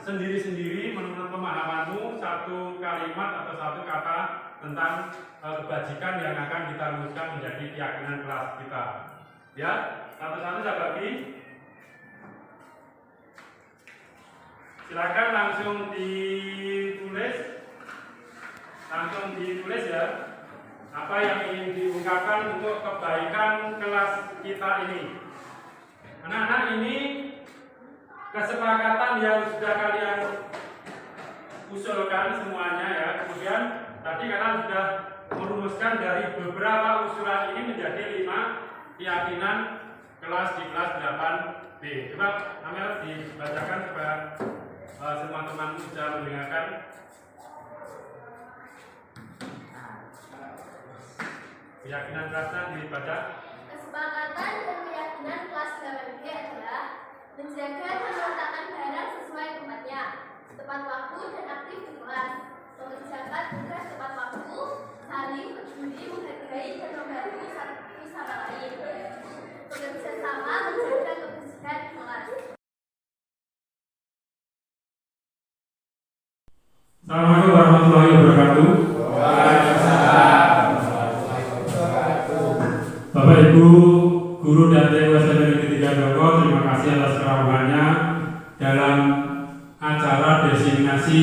sendiri-sendiri menurut pemahamanmu satu kalimat atau satu kata tentang kebajikan yang akan kita rumuskan menjadi keyakinan kelas kita. Ya, satu-satu saya bagi. Silakan langsung ditulis ya. Apa yang ingin diungkapkan untuk kebaikan kelas kita ini. Anak-anak, ini kesepakatan yang sudah kalian usulkan semuanya ya. Kemudian tadi kalian sudah merumuskan dari beberapa usulan ini menjadi 5 keyakinan kelas di kelas 8B. Coba Amel dibacakan supaya semua teman bisa mendengarkan. Keyakinan kelasnya dibaca. Kesepakatan dan keyakinan kelas 8B adalah menjaga dan meletakkan barang sesuai tempatnya, tepat waktu dan aktif di kelas, mengerjakan tugas tepat waktu, saling peduli, menghargai dan membantu satu sama lain, bekerja sama menjaga kebersihan di kelas. Assalamualaikum warahmatullahi wabarakatuh. Bapak Ibu guru dan TU SMP Negeri 3 Dongko, terima kasih atas kerawahannya dalam acara diseminasi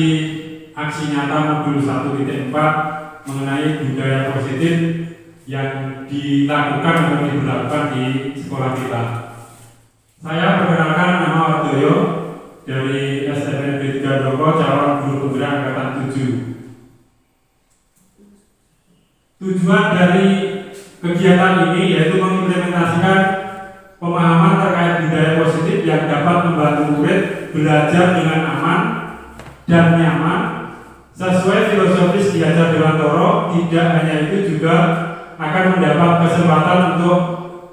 aksi nyata modul 1.4 mengenai budaya positif yang dilakukan atau diberlakukan di sekolah kita. Saya perkenalkan nama Ardoyo dari SMP Negeri 3 Dongko, calon guru penggerak angkatan 7. Tujuan dari kegiatan ini yaitu mengimplementasikan pemahaman terkait budaya positif yang dapat membantu murid belajar dengan aman dan nyaman sesuai filosofis diajar Dewantoro. Tidak hanya itu, juga akan mendapat kesempatan untuk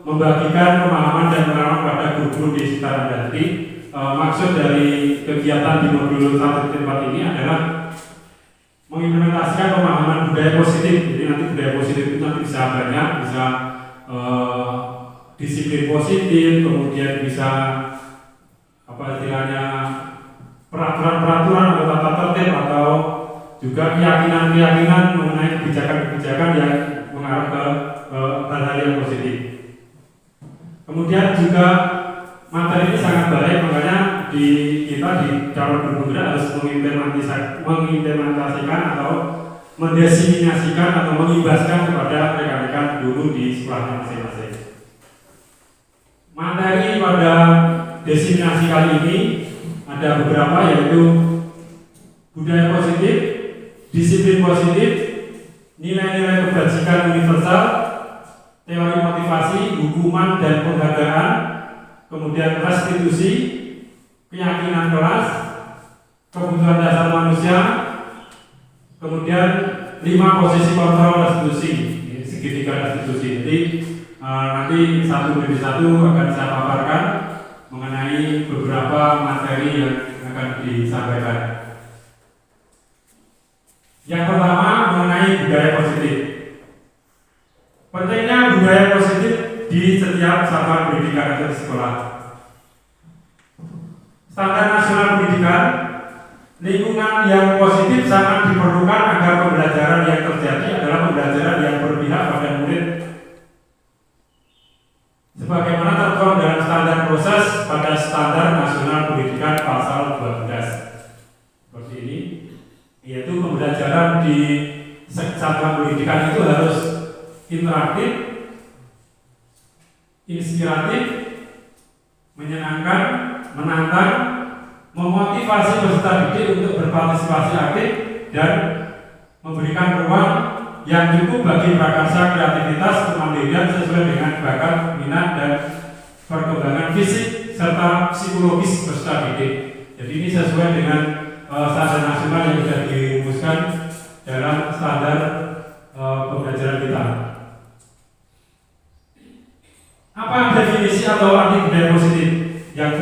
membagikan pemahaman dan pengalaman pada guru-guru di sekitar Anda. Jadi maksud dari kegiatan di modul 1.4 ini adalah mengimplementasikan pemahaman budaya positif. Jadi nanti budaya positif itu nanti bisa banyak, bisa disiplin positif, kemudian bisa apa istilahnya peraturan-peraturan atau tata tertib, atau juga keyakinan-keyakinan mengenai kebijakan-kebijakan yang mengarah ke hal-hal yang positif. Kemudian juga materi ini sangat baik, makanya kita di calon guru penggerak harus mengimplementasikan atau mendesimasikan atau mengibaskan kepada rekan-rekan guru di sekolahnya masing-masing. Materi pada desimasi kali ini ada beberapa, yaitu budaya positif, disiplin positif, nilai-nilai kebajikan universal, teori motivasi, hukuman dan penghargaan, kemudian restitusi, keyakinan kelas, kebutuhan dasar manusia, kemudian 5 posisi kontrol restitusi, segitiga restitusi. Jadi nanti satu demi satu akan saya paparkan mengenai beberapa materi yang akan disampaikan. Yang pertama mengenai budaya positif. Pentingnya budaya positif di setiap satuan pendidikan atau sekolah. Standar nasional pendidikan, lingkungan yang positif sangat diperlukan agar pembelajaran yang terjadi adalah pembelajaran yang berpihak pada murid, sebagaimana tertuang dalam standar proses pada Standar Nasional Pendidikan pasal 12. Seperti ini, yaitu pembelajaran di satuan pendidikan itu harus interaktif, inspiratif, menyenangkan, menantang, memotivasi peserta didik untuk berpartisipasi aktif, dan memberikan ruang yang cukup bagi prakarsa kreativitas kemandirian sesuai dengan bakat, minat, dan perkembangan fisik serta psikologis peserta didik. Jadi ini sesuai dengan standar nasional yang sudah dirumuskan dalam standar pembelajaran kita. Apa definisi atau arti budaya positif? Yang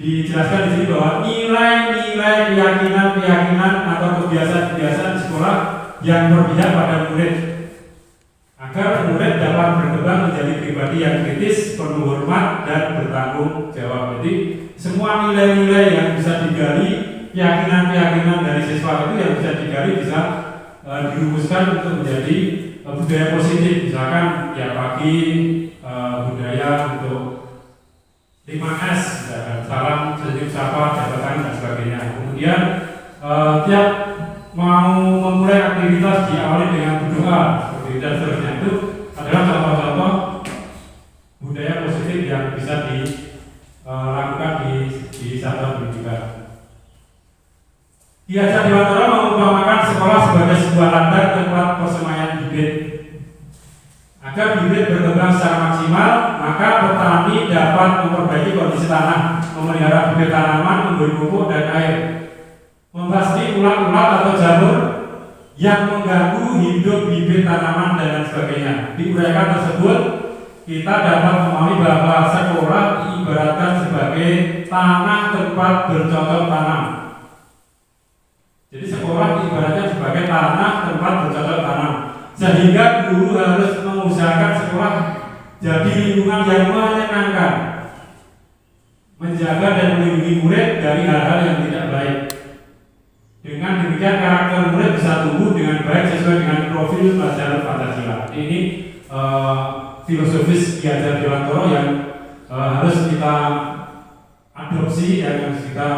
dijelaskan di sini bahwa nilai-nilai keyakinan atau kebiasaan-kebiasaan di sekolah yang berpihak pada murid, agar murid dapat berkembang menjadi pribadi yang kritis, penuh hormat, dan bertanggung jawab. Jadi semua nilai-nilai yang bisa digali, keyakinan-keyakinan dari siswa itu yang bisa digali, bisa dirumuskan untuk menjadi budaya positif. Misalkan ya pagi budaya untuk 5S, misalkan salam, senyum, sapa, jabatan dan sebagainya. Kemudian tiap mau memulai aktivitas diawali dengan berdoa, seperti dan seterusnya. Itu adalah contoh-contoh budaya positif yang bisa dilakukan di satuan pendidikan. Ki Hajar Dewantara mengumpamakan sekolah sebagai sebuah ladang tempat persemaian bibit. Agar bibit berkembang secara maksimal, maka petani dapat memperbaiki kondisi tanah, memelihara bibit tanaman, memberi pupuk dan air, membasmi ulat-ulat atau jamur yang mengganggu hidup bibit tanaman dan lain sebagainya. Di uraian tersebut, kita dapat memahami bahwa sekolah diibaratkan sebagai tanah tempat bercocok tanam. Jadi sekolah diibaratkan sebagai tanah tempat bercocok tanam, sehingga guru harus mengusahakan sekolah jadi lingkungan yang menyenangkan, menjaga dan melindungi murid dari hal-hal yang tidak baik. Dengan demikian karakter murid bisa tumbuh dengan baik sesuai dengan profil pelajaran Pancasila. Ini filosofis Ki Hajar Dewantara yang harus kita adopsi dan harus kita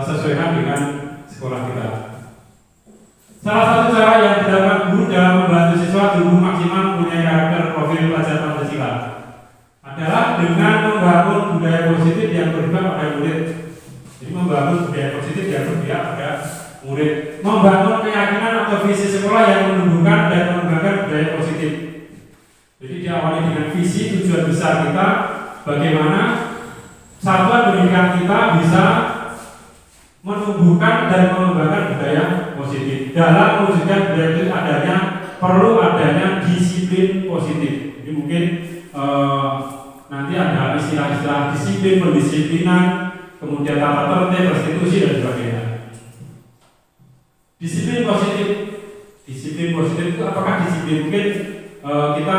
sesuaikan dengan sekolah kita. Salah satu cara yang dilakukan guru dalam membantu siswa tumbuh maksimal mempunyai karakter profil pelajaran Pancasila adalah dengan membangun budaya positif yang berpihak pada murid. Jadi membangun budaya positif yang berpihak pada murid, membangun keyakinan atau visi sekolah yang menumbuhkan dan mengembangkan budaya positif. Jadi diawali dengan visi tujuan besar kita, bagaimana satuan pendidikan kita bisa menumbuhkan dan mengembangkan budaya positif. Dalam mewujudkan budaya itu perlu adanya disiplin positif. Jadi mungkin nanti ada istilah-istilah disiplin, pendisiplinan, kemudian tata tertib, restitusi dan sebagainya. Disiplin positif itu apakah disiplin? Mungkin kita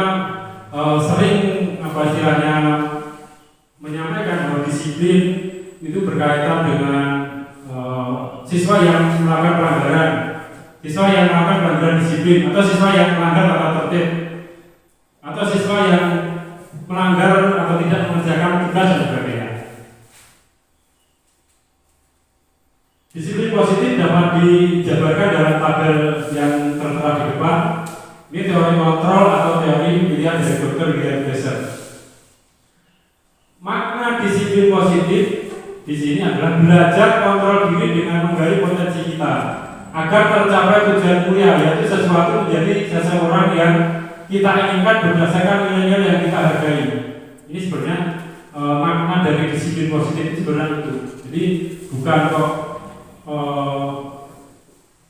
sering istilahnya menyampaikan bahwa disiplin itu berkaitan dengan siswa yang melakukan pelanggaran, siswa yang melakukan pelanggaran disiplin, atau siswa yang melanggar tata tertib, atau siswa yang melanggar atau tidak mengerjakan tugas dan sebagainya. Disiplin positif dapat dijabarkan dalam tabel yang tertera di depan. Ini teori kontrol atau teori pilihan dari Dr. William Glasser. Makna disiplin positif di sini adalah belajar kontrol diri dengan menggali potensi kita agar tercapai tujuan mulia, yaitu sesuatu menjadi seseorang yang kita inginkan berdasarkan nilai-nilai yang kita hargai. Ini sebenarnya makna dari disiplin positif itu sebenarnya itu. Jadi bukan kok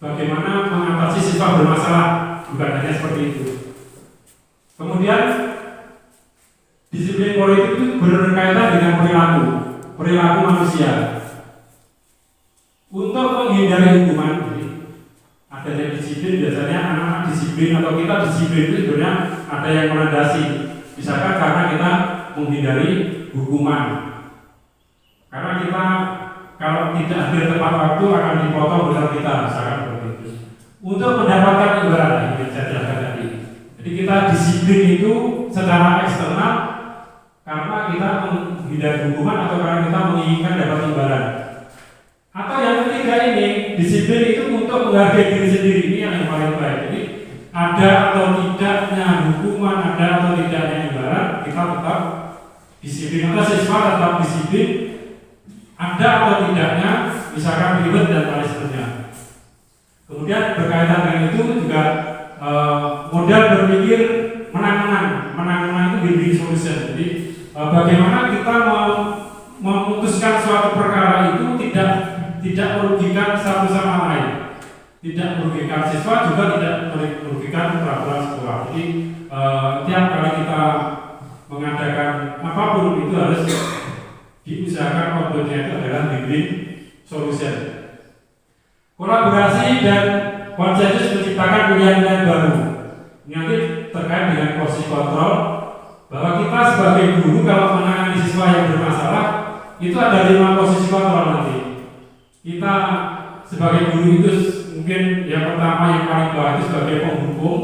bagaimana mengatasi siswa bermasalah, bukan hanya seperti itu. Kemudian disiplin politik itu berkaitan dengan perilaku manusia. Untuk menghindari hukuman, jadi adanya disiplin, biasanya anak-anak disiplin atau kita disiplin itu sebenarnya ada yang melandasi. Misalkan karena kita menghindari hukuman, karena kita kalau tidak hadir tepat waktu akan dipotong besar kita, misalkan seperti itu. Untuk mendapatkan imbalan yang saya jelaskan tadi. Jadi kita disiplin itu secara eksternal karena kita menghindari hukuman atau karena kita menginginkan dapat imbalan. Atau yang ketiga ini, disiplin itu untuk menghargai diri sendiri, ini yang paling baik. Jadi ada atau tidaknya hukuman, ada atau tidaknya imbalan, kita tetap disiplin. Atau siswa tetap disiplin, ada atau tidaknya, misalkan ribet dan lain sebagainya. Kemudian berkaitan dengan itu juga modal berpikir menang-menang itu win-win solution. Jadi bagaimana kita memutuskan suatu perkara itu tidak merugikan satu sama lain, tidak merugikan siswa juga tidak merugikan peraturan sekolah. Jadi tiap kali kita mengadakan apapun itu harus diusahakan outputnya itu adalah win-win solution. Kolaborasi dan konsensus menciptakan pilihan-pilihan baru. Ini nanti terkait dengan posisi kontrol, bahwa kita sebagai guru kalau menangani siswa yang bermasalah itu ada 5 posisi kontrol nanti. kita sebagai guru itu mungkin yang pertama yang paling bawah itu sebagai penghukum.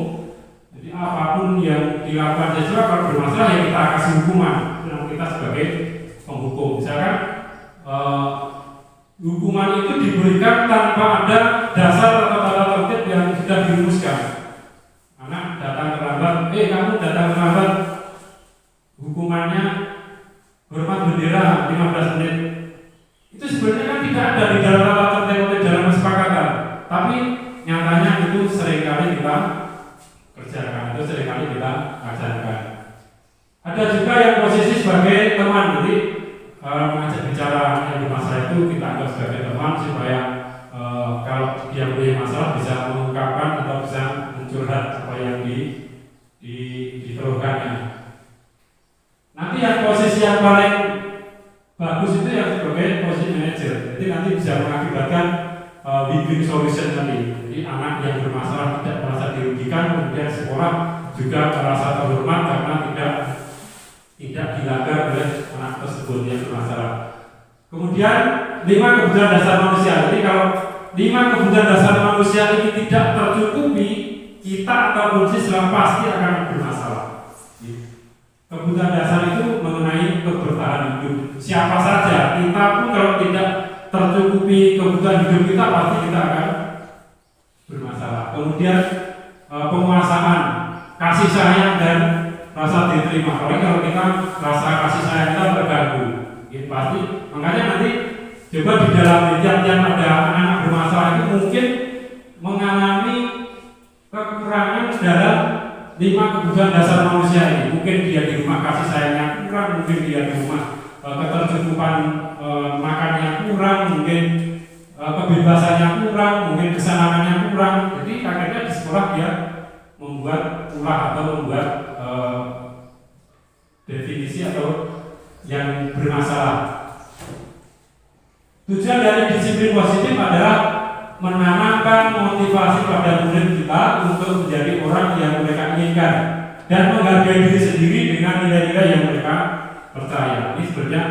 Jadi apapun yang dilakukan siswa kalau bermasalah ya kita kasih hukuman. Itu kita sebagai penghukum. Misalkan hukuman itu diberikan tanpa ada dasar atau tata tertib yang sudah dirumuskan. Anak datang terlambat, kamu datang terlambat, hukumannya hormat bendera 15 menit. Itu sebenarnya kan tidak ada di dalam tata tertib atau dalam kesepakatan, tapi nyatanya itu seringkali kita kerjakan, itu seringkali kita ajarkan. Ada juga yang posisi sebagai teman, jadi mengajak bicara yang bermasalah itu kita anggap sebagai teman supaya kalau dia punya masalah bisa mengungkapkan atau bisa mencurhat apa yang dikeluhkannya. Nanti yang posisi yang paling bagus itu yang sebagai posisi manajer. Jadi nanti bisa mengakibatkan win-win solution tadi. Jadi anak yang bermasalah tidak merasa dirugikan, kemudian sekolah juga merasa terhormat karena tidak dilanggar oleh anak tersebut yang bermasalah. Kemudian 5 kebutuhan dasar manusia. Jadi kalau 5 kebutuhan dasar manusia ini tidak tercukupi, kita ataupun siswa pasti akan bermasalah. Kebutuhan dasar itu mengenai kebertahanan hidup. Siapa saja, kita pun kalau tidak tercukupi kebutuhan hidup kita, pasti kita akan bermasalah. Kemudian penguasaan, kasih sayang dan rasa diterima. Kalau kita rasa kasih sayang kita terganggu, pasti. Makanya nanti coba di dalam tiap-tiap ada anak-anak bermasalah itu mungkin mengalami kekurangan dalam 5 kebutuhan dasar manusia ini. Mungkin dia di rumah kasih sayangnya kurang, mungkin dia di rumah ketercukupan makannya kurang, mungkin kebebasannya kurang, mungkin kesenangannya kurang. Jadi akhirnya di sekolah dia membuat ulah atau membuat definisi atau yang bermasalah. Tujuan dari disiplin positif adalah menanamkan motivasi pada murid kita untuk menjadi orang yang mereka inginkan dan menghargai diri sendiri dengan nilai-nilai yang mereka percaya. Ini sebenarnya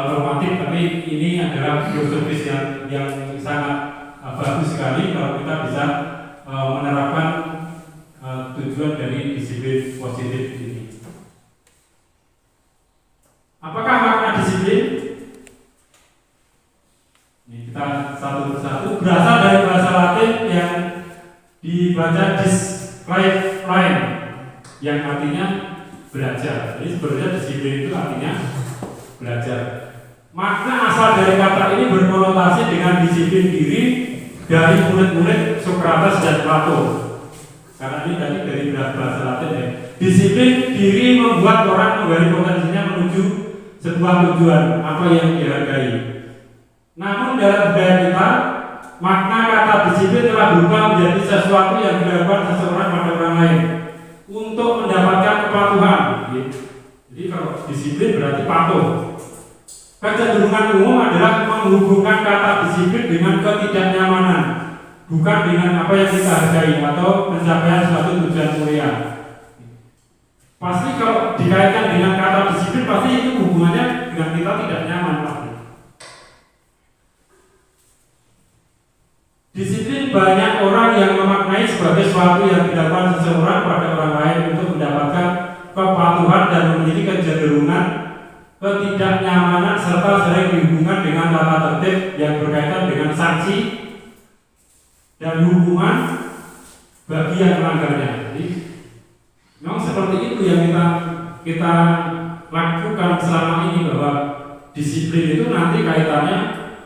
normatif, tapi ini adalah filosofis yang sangat bagus sekali kalau kita bisa menerapkan tujuan dari disiplin positif ini. Apakah makna disiplin? Ini kita satu persatu. Berasal dari bahasa Latin yang dibaca discipline, yang artinya belajar. Jadi sebenarnya disiplin itu artinya belajar. Makna asal dari kata ini berkonotasi dengan disiplin diri dari murid-murid Sokrates dan Plato. Karena ini tadi dari bahasa Latin ya. Disiplin diri membuat orang menggali potensinya menuju sebuah tujuan apa yang dihargai. Namun dalam budaya kita, makna kata disiplin telah berubah menjadi sesuatu yang dilakukan seseorang pada orang lain untuk mendapatkan kepatuhan. Jadi kalau disiplin berarti patuh. Kecenderungan umum adalah menghubungkan kata disiplin dengan ketidaknyamanan, bukan dengan apa yang kita hargai atau pencapaian suatu tujuan mulia. Pasti kalau dikaitkan dengan kata disiplin, pasti itu hubungannya dengan kita tidak nyaman pasti. Disiplin banyak orang yang memaknai sebagai sesuatu yang dilakukan seseorang pada orang lain untuk mendapatkan kepatuhan dan memiliki kecenderungan ketidaknyamanan serta sering dihubungkan dengan tata tertib yang berkaitan dengan sanksi dan hukuman bagi yang melanggarnya. Jadi memang seperti itu yang kita lakukan selama ini, bahwa disiplin itu nanti kaitannya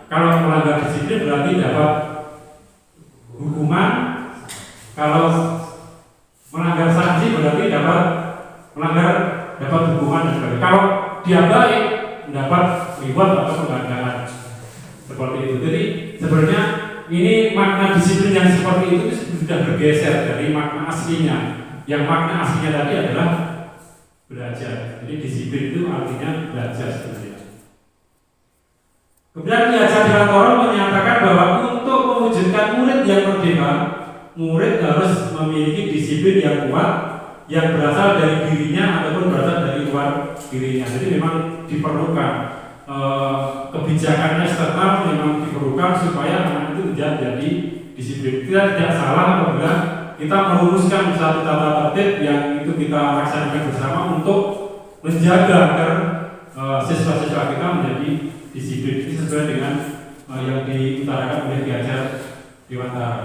kalau melanggar disiplin berarti dapat hukuman, kalau melanggar sanksi berarti dapat hukuman dan sebagainya. Kalau dia baik mendapat reward atau penghargaan seperti itu. Jadi sebenarnya ini makna disiplin yang seperti itu sudah bergeser dari makna aslinya. Yang makna aslinya tadi adalah belajar. Jadi disiplin itu artinya belajar sebenarnya. Kemudian Ki Hajar Dewantara menyatakan bahwa untuk mewujudkan murid yang merdeka, murid harus memiliki disiplin yang kuat yang berasal dari dirinya ataupun berasal dari luar dirinya. Jadi memang diperlukan kebijakan eksternal memang diperlukan supaya anak itu tidak jadi disiplin. Kita tidak salah apabila kita merumuskan satu tata tertib yang itu kita laksanakan bersama untuk menjaga agar siswa-siswa kita menjadi disiplin. Ini sesuai dengan yang diutarakan oleh Ki Hajar Dewantara.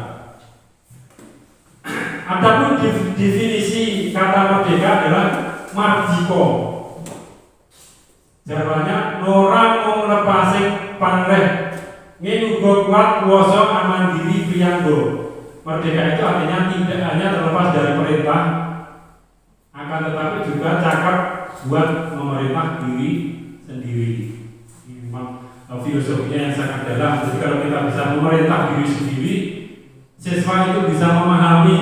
Adapun definisi kata merdeka adalah marjiko. Jawabannya orang mau lepasing pangreh ngenugo kuat kuoso aman diri priyanggo. Merdeka itu artinya tidak hanya terlepas dari perintah, akan tetapi juga cakap buat memerintah diri sendiri. Ini memang filosofinya yang sangat dalam. Jadi kalau kita bisa memerintah diri sendiri, siswa itu bisa memahami,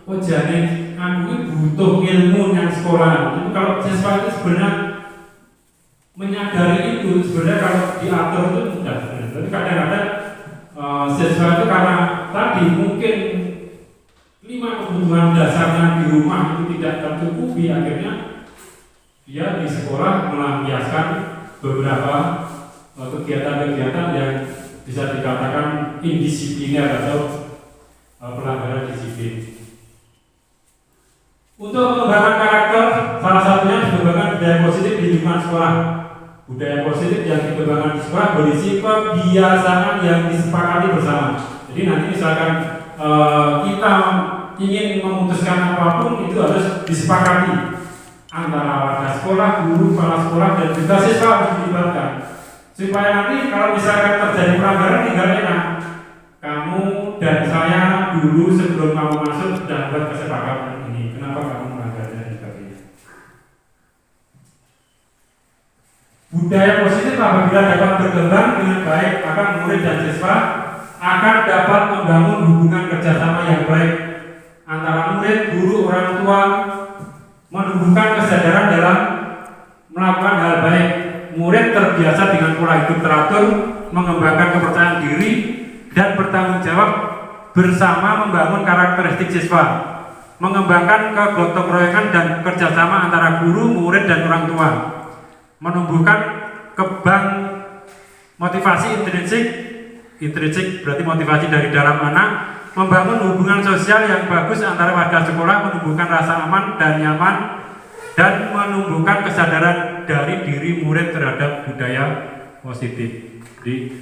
oh jadi aku ini butuh ilmu yang sekolah. Jadi kalau siswa itu sebenarnya menyadari itu, sebenarnya kalau diatur itu mudah. Tapi kadang-kadang siswa itu karena tadi mungkin 5 kebutuhan dasarnya di rumah itu tidak tercukupi, akhirnya dia di sekolah melampiaskan beberapa kegiatan-kegiatan yang bisa dikatakan indisipliner atau pelanggaran disiplin. Untuk mengembangkan karakter, salah satunya dikembangkan budaya positif di lingkungan sekolah. Budaya positif yang dikembangkan di sekolah berisi kebiasaan yang disepakati bersama. Jadi nanti misalkan kita ingin memutuskan apapun itu harus disepakati antara warga sekolah, guru, kepala sekolah, dan juga siswa harus dilibatkan. Supaya nanti kalau misalkan terjadi pelanggaran tinggal enak. Kamu dan saya dulu sebelum kamu masuk sudah buat kesepakatan ini. Kenapa kamu melanggarnya dan sebagainya. Budaya positif apabila dapat berkembang dengan baik akan murid dan siswa akan dapat membangun hubungan kerjasama yang baik antara murid, guru, orang tua, menumbuhkan kesadaran dalam melakukan hal baik. Murid terbiasa dengan pola hidup teratur, mengembangkan kepercayaan diri, dan bertanggung jawab bersama membangun karakteristik siswa, mengembangkan kegotong royongan dan kerjasama antara guru, murid, dan orang tua, menumbuhkan kebang motivasi intrinsik berarti motivasi dari dalam anak, membangun hubungan sosial yang bagus antara warga sekolah, menumbuhkan rasa aman dan nyaman, dan menumbuhkan kesadaran dari diri murid terhadap budaya positif. Jadi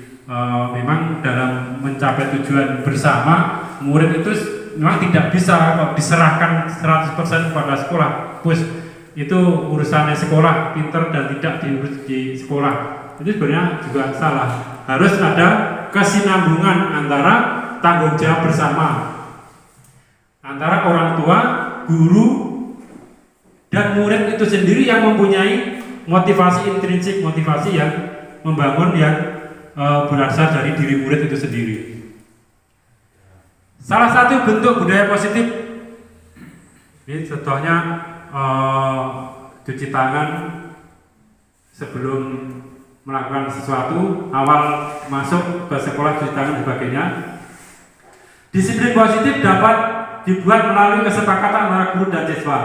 memang dalam mencapai tujuan bersama, murid itu memang tidak bisa diserahkan 100% kepada sekolah. Terus itu urusannya sekolah, pinter dan tidak diurus di sekolah. Itu sebenarnya juga salah. Harus ada kesinambungan antara tanggung jawab bersama antara orang tua, guru, dan murid itu sendiri yang mempunyai motivasi intrinsik, motivasi yang membangun yang berasal dari diri murid itu sendiri. Salah satu bentuk budaya positif ini contohnya cuci tangan sebelum melakukan sesuatu, awal masuk ke sekolah cuci tangan dan sebagainya. Disiplin positif dapat dibuat melalui kesepakatan antara guru dan siswa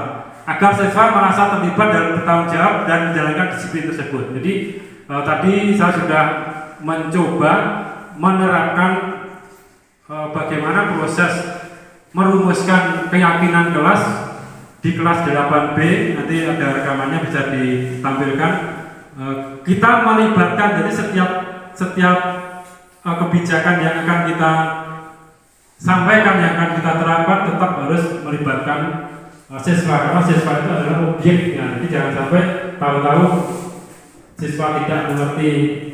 agar siswa merasa terlibat dalam bertanggung jawab dan menjalankan disiplin tersebut. Jadi tadi saya sudah mencoba menerapkan bagaimana proses merumuskan keyakinan kelas di kelas 8B. Nanti ada rekamannya bisa ditampilkan. Kita melibatkan, jadi setiap kebijakan yang akan kita sampaikan, yang akan kita terapkan tetap harus melibatkan siswa, karena siswa itu adalah objeknya. Jadi jangan sampai tahu-tahu siswa tidak mengerti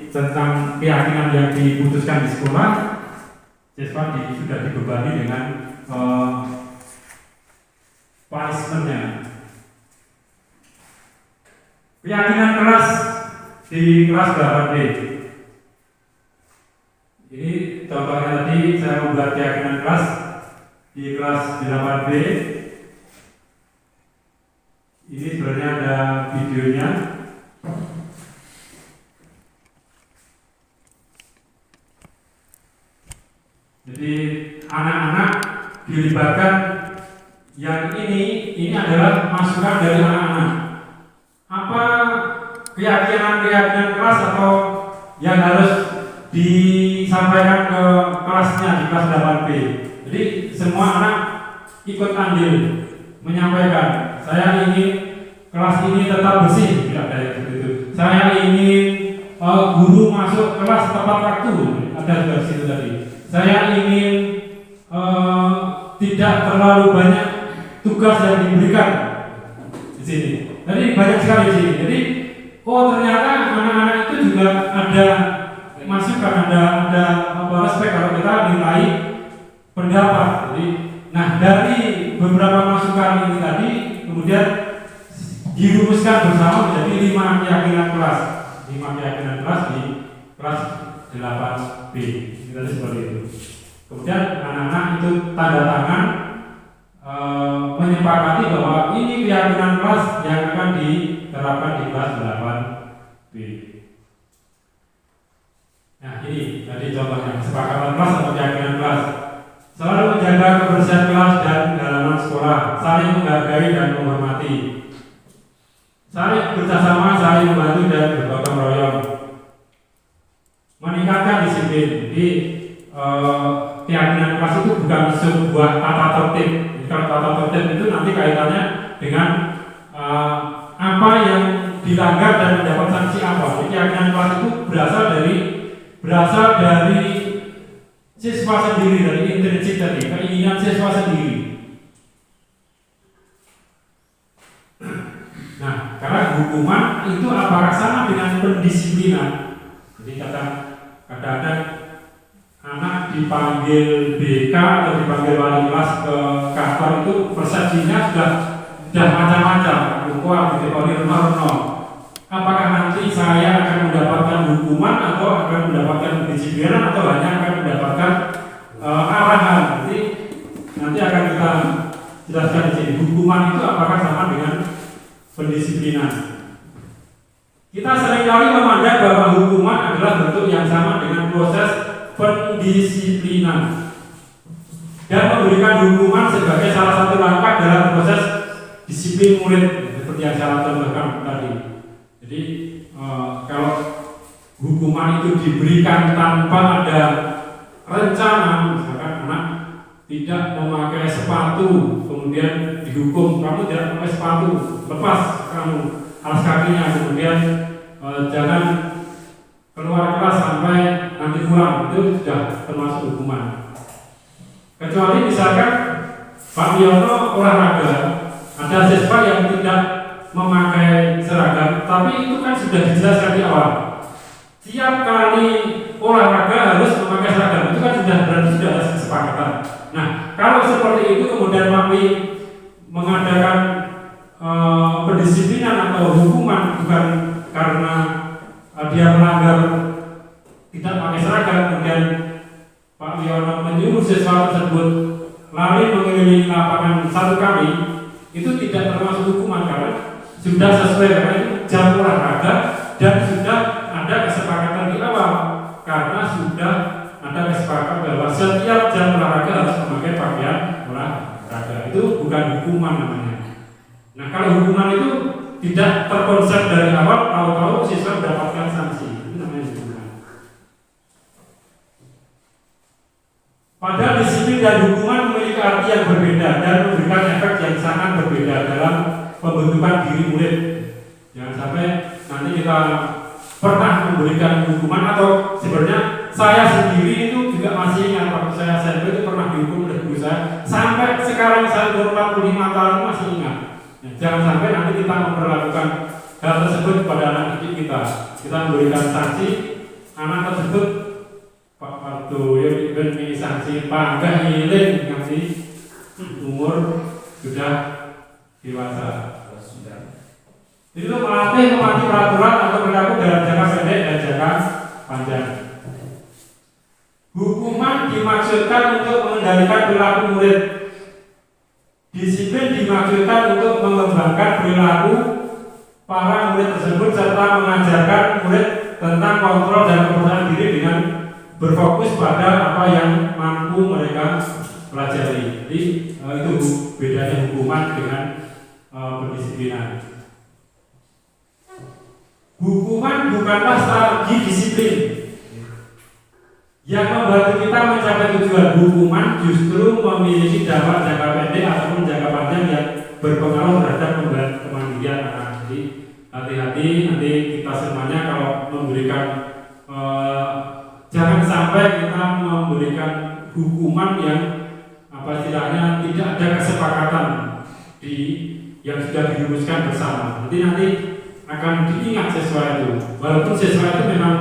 tentang keyakinan yang diputuskan di sekolah, siswa sudah dibebani dengan punishment-nya. Keyakinan kelas di kelas 8B. Ini contohnya tadi saya membuat keyakinan kelas di kelas 8B. Ini sebenarnya ada videonya. Jadi anak-anak dilibatkan. Yang ini adalah masukan dari anak-anak. Apa keyakinan kelas atau yang harus disampaikan ke kelasnya di kelas 8B. Jadi semua anak ikut andil menyampaikan, saya ingin kelas ini tetap bersih, tidak ada yang seperti itu. Saya ingin guru masuk kelas tepat waktu, ada juga situ tadi. Saya ingin tidak terlalu banyak tugas yang diberikan di sini. Jadi banyak sekali di sini. Jadi ternyata anak-anak itu juga ada masukan, ada respek kalau kita mintai pendapat. Jadi, nah dari beberapa masukan ini tadi kemudian dirumuskan bersama menjadi 5 keyakinan kelas. 5 keyakinan kelas di kelas 8B. Jadi seperti itu. Kemudian anak-anak itu tanda tangan menyepakati bahwa ini keyakinan kelas yang akan diterapkan di kelas 8B. Nah ini tadi contohnya kesepakatan kelas atau keyakinan kelas. Selalu menjaga kebersihan kelas dan halaman sekolah, saling menghargai dan menghormati, saling bekerjasama, saling membantu dan bergotong royong, meningkatkan disiplin. Jadi keyakinan kelas itu bukan sebuah tata tertib. Kalau tata tertib itu nanti kaitannya dengan apa yang dilanggar dan mendapat sanksi apa. Jadi keyakinan kelas itu berasal dari siswa sendiri, dari intrinsik tadi, keinginan siswa sendiri. Nah, karena hukuman itu apakah sama dengan pendisiplinan? Jadi kadang-kadang anak dipanggil BK atau dipanggil wali kelas ke kantor itu persepsinya sudah macam-macam. Apakah nanti saya akan mendapatkan hukuman atau akan mendapatkan pendisiplinan atau hanya akan mendapatkan arahan? Nanti akan kita jelaskan di sini. Hukuman itu apakah sama dengan pendisiplinan? Kita seringkali memandang bahwa hukuman adalah bentuk yang sama dengan proses pendisiplinan dan memberikan hukuman sebagai salah satu langkah dalam proses disiplin murid, seperti yang saya contohkan tadi. Jadi kalau hukuman itu diberikan tanpa ada rencana, misalkan anak tidak memakai sepatu, kemudian dihukum, kamu tidak memakai sepatu, lepas kamu alas kakinya, kemudian jangan keluar kelas sampai nanti pulang, itu sudah termasuk hukuman. Kecuali misalkan Pak Wiono olahraga, ada siswa yang tidak memakai seragam, tapi itu kan sudah dijelaskan di awal. Tiap kali olahraga harus memakai seragam, itu kan berarti sudah ada kesepakatan. Nah, kalau seperti itu kemudian kami mengadakan pendisiplinan atau hukuman bukan karena dia melanggar tidak pakai seragam, kemudian Pak Wiono menyuruh siswa tersebut lari mengelilingi lapangan 1 kali, itu tidak termasuk hukuman karena sudah sesuai dengan jam olahraga dan sudah ada kesepakatan di awal, karena sudah ada kesepakatan bahwa setiap jam olahraga harus memakai pakaian olahraga. Itu bukan hukuman namanya. Nah, kalau hukuman itu tidak terkonsep dari awal, tahu-tahu siswa mendapatkan sanksi, itu namanya hukuman. Padahal disiplin dan hukuman memiliki arti yang berbeda dan memberikan efek yang sangat berbeda dalam pembentukan diri murid. Jangan sampai nanti kita pernah memberikan hukuman atau sebenarnya saya sendiri itu juga masih ingat waktu saya SMP itu pernah dihukum oleh guru saya. Sampai sekarang saya umur 45 tahun masih ingat. Ya, jangan sampai nanti kita memperlakukan hal tersebut kepada anak didik kita. Kita memberikan sanksi, anak tersebut Pak Parto ini sanksi panggah ngiling nanti umur sudah dewasa. Jadi itu melatih memahami peraturan atau perilaku dalam jangka pendek dan jangka panjang. Hukuman dimaksudkan untuk mengendalikan perilaku murid. Disiplin dimaksudkan untuk mengembangkan perilaku para murid tersebut serta mengajarkan murid tentang kontrol dan kepercayaan diri dengan berfokus pada apa yang mampu mereka pelajari. Jadi itu bedanya hukuman dengan pendisiplinan. Hukuman bukanlah strategi disiplin yang membantu kita mencapai tujuan. Hukuman justru memiliki dampak jangka pendek ataupun jangka panjang yang berpengaruh terhadap kemandirian anak. Jadi hati-hati nanti kita semuanya kalau memberikan jangan sampai kita memberikan hukuman yang istilahnya tidak ada kesepakatan yang sudah dirumuskan bersama. Nanti akan diingat siswa itu, walaupun siswa itu memang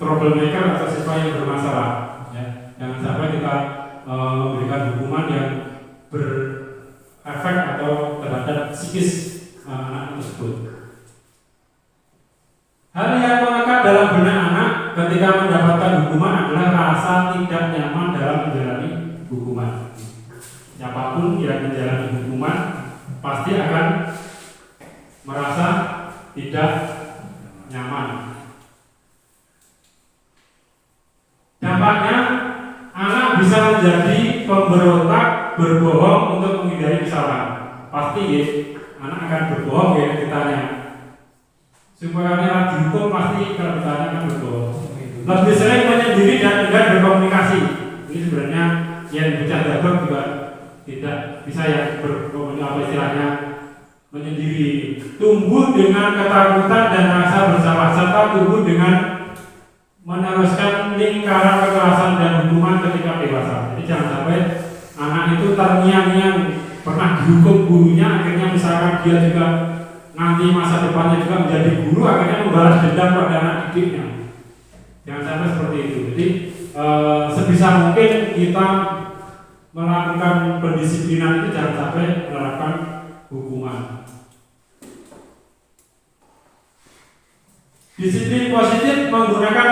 troublemaker atau siswa yang bermasalah, ya. Jangan sampai kita memberikan hukuman yang berefek atau terhadap psikis anak tersebut. Hal yang melekat dalam benak anak ketika mendapatkan hukuman adalah rasa tidak nyaman dalam menjalani hukuman. Siapapun yang menjalani hukuman pasti akan merasa tidak nyaman. Dampaknya, anak bisa menjadi pemberontak, berbohong untuk menghindari kesalahan. Pasti ya, anak akan berbohong ya ditanya. Supaya anak dihukum pasti kalau ditanya akan berbohong. Lebih sering menyendiri dan enggan berkomunikasi. Ini sebenarnya yang bercanda juga tidak bisa ya istilahnya menyendiri. Tumbuh dengan ketakutan dan rasa bersalah, serta tumbuh dengan meneruskan lingkaran kekerasan dan hukuman ketika dewasa. Jadi jangan sampai anak itu terngiang-ngiang pernah dihukum gurunya, akhirnya misalkan dia juga nanti masa depannya juga menjadi guru, akhirnya membalas dendam pada anak didiknya. Jangan sampai seperti itu. Jadi sebisa mungkin kita melakukan pendisiplinan itu jangan sampai menerapkan hukuman. Disiplin positif menggunakan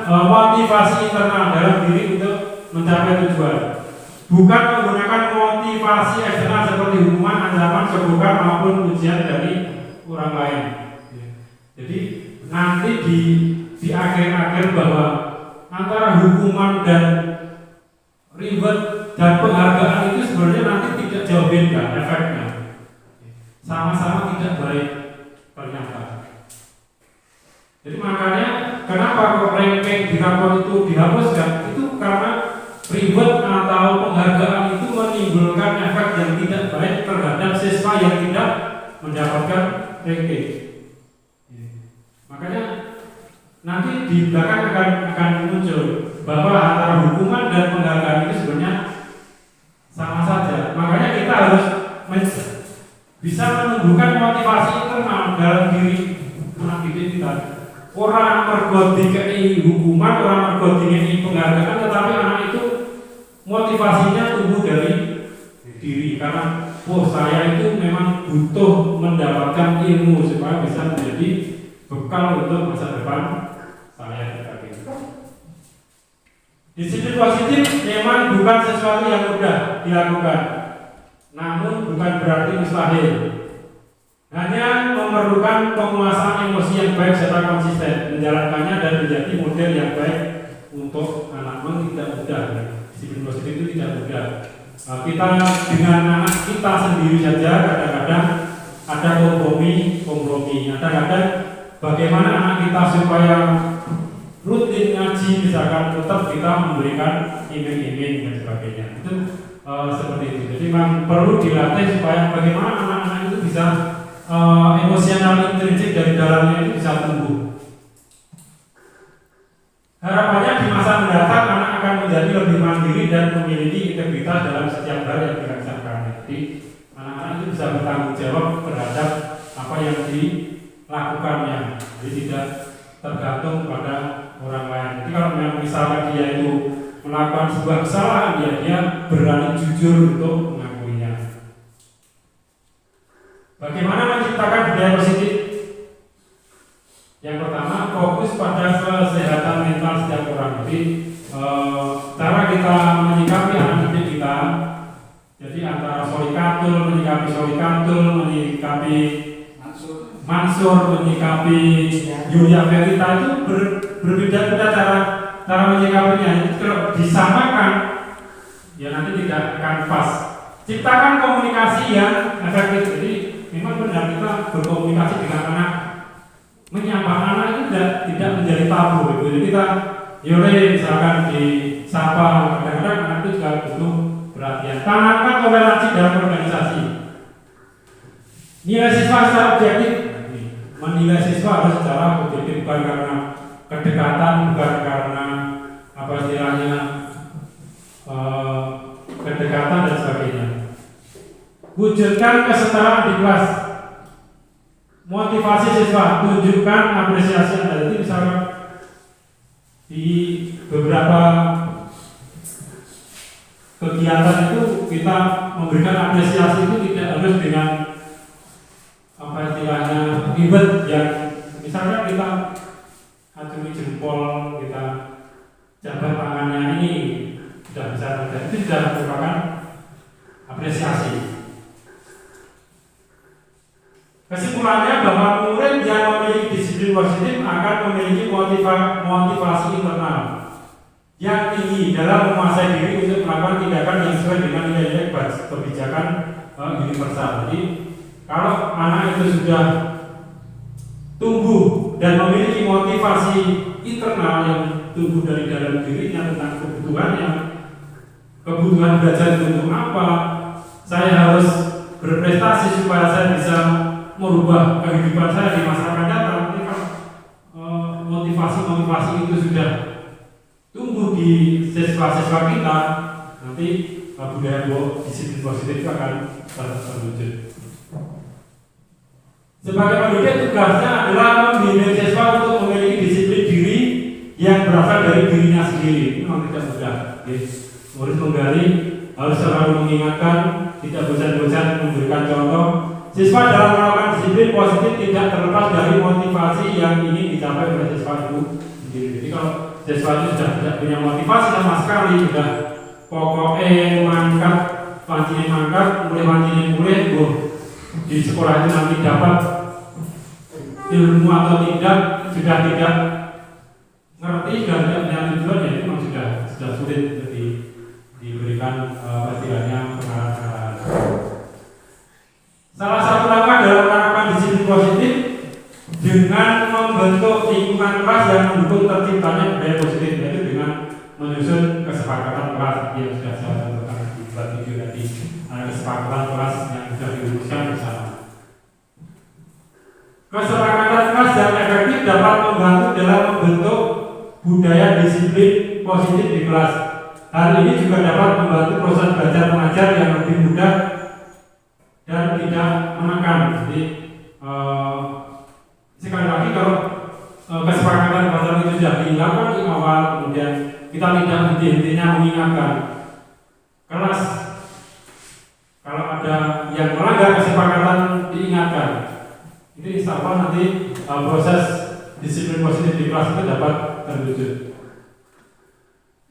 motivasi internal dalam diri untuk mencapai tujuan, bukan menggunakan motivasi eksternal seperti hukuman, ancaman, sebukan maupun ujian dari orang lain. Jadi nanti di akhir-akhir bahwa antara hukuman dan reward dan penghargaan itu sebenarnya nanti tidak jauh beda efeknya, sama-sama tidak baik ternyata. Jadi makanya kenapa ranking di rapor itu dihapuskan, itu karena reward atau penghargaan itu menimbulkan efek yang tidak baik terhadap siswa yang tidak mendapatkan ranking. Makanya nanti di belakang akan muncul bahwa antara hukuman dan penghargaan itu sebenarnya sama saja. Makanya kita harus bisa menumbuhkan motivasi internal dalam diri anak didik kita. Orang mergo dikei hukuman, orang mergo dikei penghargaan, tetapi anak itu motivasinya tumbuh dari diri karena saya itu memang butuh mendapatkan ilmu supaya bisa menjadi bekal untuk masa depan saya. Disiplin positif memang bukan sesuatu yang mudah dilakukan, namun bukan berarti mustahil. Hanya memerlukan penguasaan emosi yang baik serta konsisten menjalankannya dan menjadi model yang baik untuk anak. Memang tidak mudah. Disiplin positif itu tidak mudah. Kita dengan anak kita sendiri saja kadang-kadang ada kompromi. Kadang-kadang bagaimana anak kita supaya rutin ngaji, misalkan tetap kita memberikan iming-iming dan sebagainya. Itu seperti itu. Jadi memang perlu dilatih supaya bagaimana anak-anak itu bisa emosional intrinsik dari dalamnya itu bisa tumbuh. Harapannya di masa mendatang anak akan menjadi lebih mandiri dan memiliki integritas dalam setiap hal yang dirasakan. Jadi anak-anak itu bisa bertanggung jawab terhadap apa yang dilakukannya. Jadi tidak tergantung pada orang lain. Jadi kalau memang misalkan dia itu melakukan sebuah kesalahan, dia berani jujur untuk mengakuinya. Bagaimana menciptakan budaya positif? Yang pertama, fokus pada kesehatan mental setiap orang. Jadi cara kita menyikapi anak didik kita, jadi antara solikatul, menyikapi Mansur, menyikapi Yulia Verita itu berbeda-beda cara menyikapinya. Kalau disamakan, ya nanti tidak akan pas. Ciptakan komunikasi yang efektif. Jadi memang benar kita berkomunikasi dengan anak menyapa anak itu tidak menjadi tabu. Jadi kita misalkan disapa, kadang-kadang anak itu juga butuh perhatian. Tanamkan toleransi dalam organisasi. Nilai siswa secara objektif, menilai siswa harus secara objektif, bukan karena kedekatan, bukan karena apa istilahnya kedekatan dan sebagainya. Wujudkan kesetaraan di kelas. Motivasi siswa, tunjukkan apresiasi Anda. Jadi misalkan di beberapa kegiatan itu kita memberikan apresiasi itu tidak harus dengan apa istilahnya ribet yang misalkan kita acungi jempol, kita jabat tangannya, ini sudah bisa terjadi, itu sudah merupakan apresiasi. Kesimpulannya bahwa murid yang memiliki disiplin positif akan memiliki motivasi internal yang tinggi dalam menguasai diri untuk melakukan tindakan yang sesuai dengan nilai-nilai kebijakan universal. Jadi kalau anak itu sudah tumbuh dan memiliki motivasi internal yang tumbuh dari dalam dirinya tentang kebutuhan belajar itu untuk apa, saya harus berprestasi supaya saya bisa merubah kehidupan saya di masa akan datang. Ini kan motivasi itu sudah tumbuh di siswa-siswa kita, nanti budaya disiplin positif itu akan terwujud. Sebagai pendidik, tugasnya adalah membimbing siswa untuk memiliki disiplin diri yang berasal dari dirinya sendiri. Ini memang tidak mudah. Murid menggali harus selalu mengingatkan, tidak bosan-bosan memberikan contoh. Siswa dalam melakukan disiplin positif tidak terlepas dari motivasi yang ingin dicapai oleh siswa itu sendiri. Jadi kalau siswa itu sudah tidak punya motivasi sama sekali, sudah pokoknya mangkat, mulai di sekolah itu nanti dapat ilmu atau tidak, sudah tidak ngerti, sudah tidak punya tujuan, ya itu memang sudah sulit untuk diberikan istilahnya pengarahan. Salah satu langkah dalam menerapkan disiplin positif dengan membentuk lingkungan kelas yang mendukung terciptanya budaya positif, yaitu dengan menyusun kesepakatan kelas yang sudah saya sampaikan di video tadi. Kesepakatan kelas yang sudah dirumuskan bersama. Kesepakatan kelas yang efektif dapat membantu dalam membentuk budaya disiplin positif di kelas. Hal ini juga dapat membantu proses belajar mengajar yang lebih mudah dan tidak menekan. Jadi sekali lagi kalau kesepakatan pasal itu sudah dilakukan di awal, kemudian kita tidak henti-hentinya mengingatkan kelas, kalau ada yang melanggar kesepakatan diingatkan. Ini insya Allah nanti proses disiplin positif di kelas itu dapat terwujud.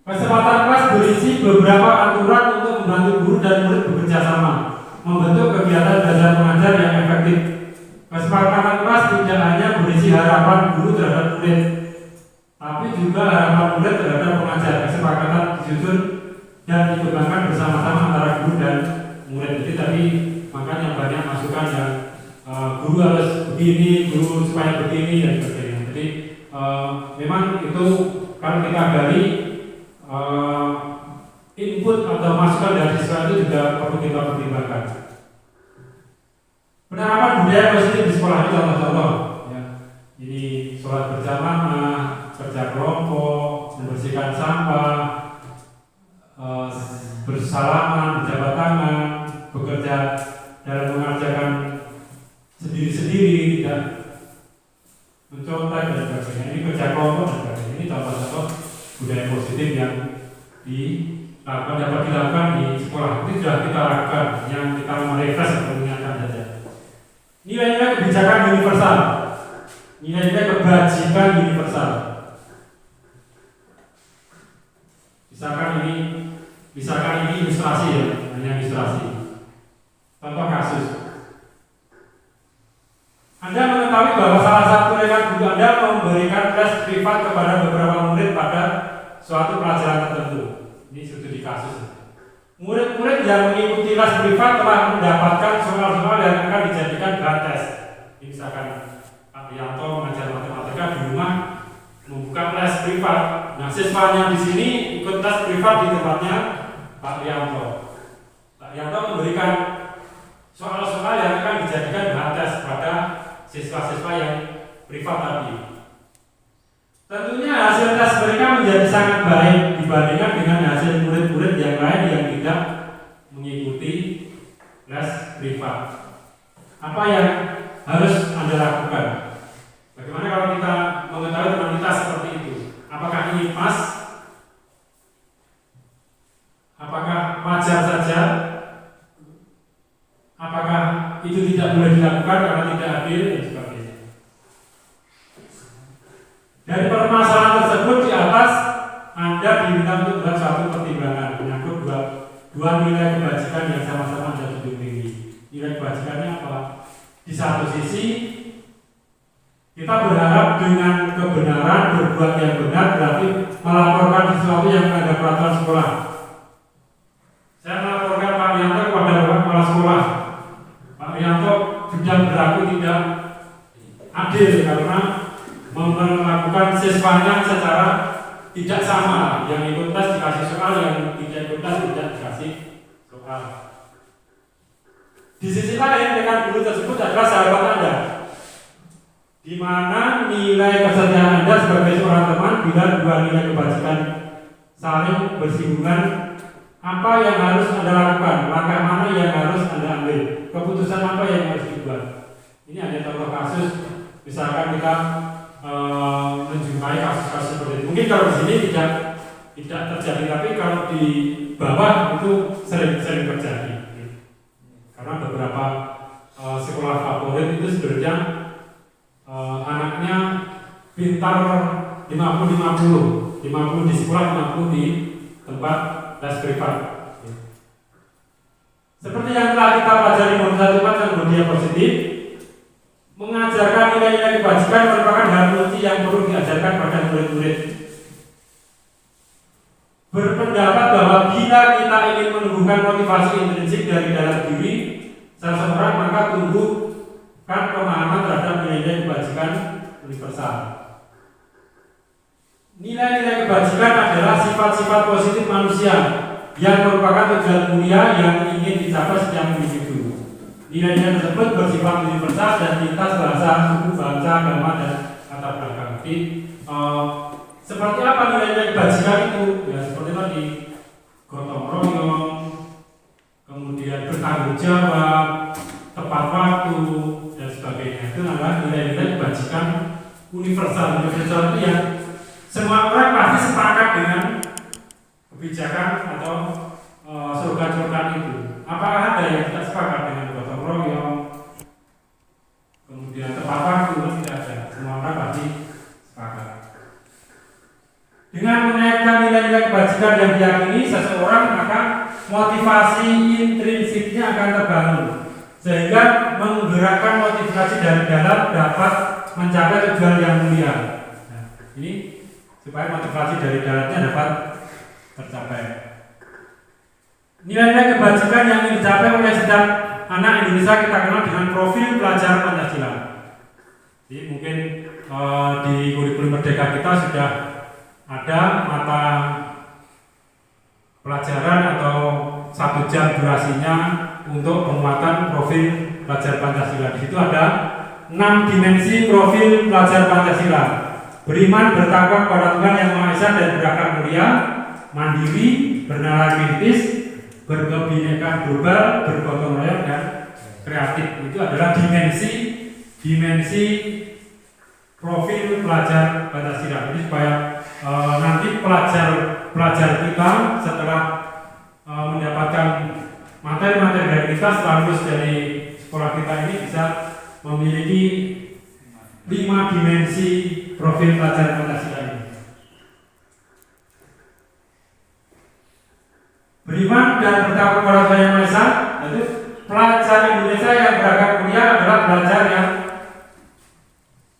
Kesempatan kelas berisi beberapa aturan untuk membantu guru dan murid bekerja sama, membentuk kegiatan belajar mengajar yang efektif. Kesepakatan kelas tidak hanya berisi harapan guru terhadap murid, tapi juga harapan murid terhadap pengajar. Kesepakatan disusun dan dikembangkan bersama-sama antara guru dan murid. Jadi tadi makanya banyak masukan yang guru harus begini, guru supaya begini dan sebagainya. Jadi memang itu kalau kita gali input atau masukan dari siswa itu juga perlu kita pertimbangkan. Penerapan budaya positif di sekolah itu contoh-contoh. Ya. Jadi sholat berjamaah, kerja kelompok, membersihkan sampah, bersalaman, berjabat tangan, bekerja dalam mengerjakan sendiri-sendiri, tidak mencontek dan sebagainya. Ini kerja kelompok dan sebagainya. Ini contoh-contoh budaya positif yang dapat dilakukan di sekolah. Itu sudah kita lakukan, yang kita merefresh atau mengingatkan saja. Nilai-nilai kebijakan universal, nilai-nilai kebajikan universal. Misalkan ini ilustrasi ya, hanya ilustrasi. Contoh kasus. Anda mengetahui bahwa salah satu rekan guru Anda memberikan tes privat kepada beberapa murid pada suatu pelajaran tertentu. Ini studi kasus. Murid-murid yang mengikuti les privat telah mendapatkan soal-soal yang akan dijadikan bahan tes. Ini misalkan Pak B Rianto mengajar matematika di rumah membuka kelas privat. Nah, siswanya di sini ikut kelas privat di tempatnya Pak Rianto. Pak Rianto memberikan soal-soal yang akan dijadikan bahan tes pada siswa-siswa yang privat tadi. Tentunya hasil tes mereka menjadi sangat baik dibandingkan dengan hasil murid-murid yang lain yang tidak mengikuti les privat. Apa yang harus Anda lakukan? Bagaimana kalau kita mengetahui teman kita seperti itu? Apakah ini pas? Apakah wajar saja? Apakah itu tidak boleh dilakukan karena tidak adil dan sebagainya? Dari permasalahan tersebut di atas, Anda diminta untuk buat suatu pertimbangan menyangkut dua nilai kebajikan yang sama-sama Anda tunjuk tinggi. Nilai kebajikannya apa? Di satu sisi, kita berharap dengan kebenaran berbuat yang benar berarti melaporkan sesuatu yang ada peraturan sekolah. Saya melaporkan Pak Rianto kepada kepala sekolah. Pak Rianto sudah berlaku tidak adil karena melakukan siswanya secara tidak sama. Yang ikut tes dikasih soal, yang tidak ikut tes tidak dikasih soal. Di sisi lain, rekan guru tersebut adalah sahabat Anda, di mana nilai kesetiaan Anda sebagai seorang teman bila dua nilai kebajikan saling bersinggungan. Apa yang harus Anda lakukan? Langkah mana yang harus Anda ambil? Keputusan apa yang harus dibuat? Ini ada contoh kasus, misalkan kita menjumpai kasus-kasus seperti itu. Mungkin kalau di sini tidak terjadi, tapi kalau di bawah itu sering terjadi. Karena beberapa sekolah favorit itu sebenarnya anaknya pintar 50-50 di sekolah, 50 di tempat les privat. Seperti yang telah kita pelajari modul 1 yang media positif, mengajarkan nilai-nilai kebajikan merupakan hal kunci yang perlu diajarkan pada murid-murid. Berpendapat bahwa bila kita ingin menumbuhkan motivasi intrinsik dari dalam diri seseorang, maka tumbuhkan pemahaman terhadap nilai-nilai kebajikan universal. Nilai-nilai kebajikan adalah sifat-sifat positif manusia yang merupakan tujuan mulia yang ingin dicapai setiap individu. Nilai-nilai tersebut bersifat universal dan lintas bahasa, suku, bangsa, agama, dan latar belakang. Jadi, seperti apa nilai-nilai kebajikan itu? Ya seperti tadi, gotong royong, kemudian bertanggung jawab, tepat waktu, dan sebagainya. Itu adalah nilai-nilai kebajikan universal. Universal itu yang semua orang pasti sepakat dengan kebijakan atau slogan-slogan itu. Apakah ada yang tidak sepakat dengan gotong royong, kemudian tepat waktu? Tidak ada. Semua orang pasti sepakat. Dengan menaikkan nilai-nilai kebajikan yang diyakini seseorang, maka motivasi intrinsiknya akan terbangun, sehingga menggerakkan motivasi dari dalam dapat mencapai tujuan yang mulia. Nah, ini supaya motivasi dari dalamnya dapat tercapai. Nilai-nilai kebajikan yang ingin dicapai oleh setiap anak Indonesia kita kenal dengan profil pelajar Pancasila. Jadi mungkin di kurikulum Merdeka kita sudah ada mata pelajaran atau 1 jam durasinya untuk penguatan profil pelajar Pancasila. Di situ ada 6 dimensi profil pelajar Pancasila. Beriman, bertakwa kepada Tuhan Yang Maha Esa dan berakhlak mulia, mandiri, bernalar kritis, berkebinekaan global, bergotong royong, dan kreatif. Itu adalah dimensi profil pelajar Pancasila. Jadi supaya nanti pelajar kita setelah mendapatkan materi-materi dari kita setelah lulus dari sekolah kita ini bisa memiliki 5 dimensi profil pelajar Pancasila ini. Beriman dan bertakwa kepada Tuhan Yang Maha Esa. Jadi pelajar Indonesia yang beragam mulia adalah pelajar yang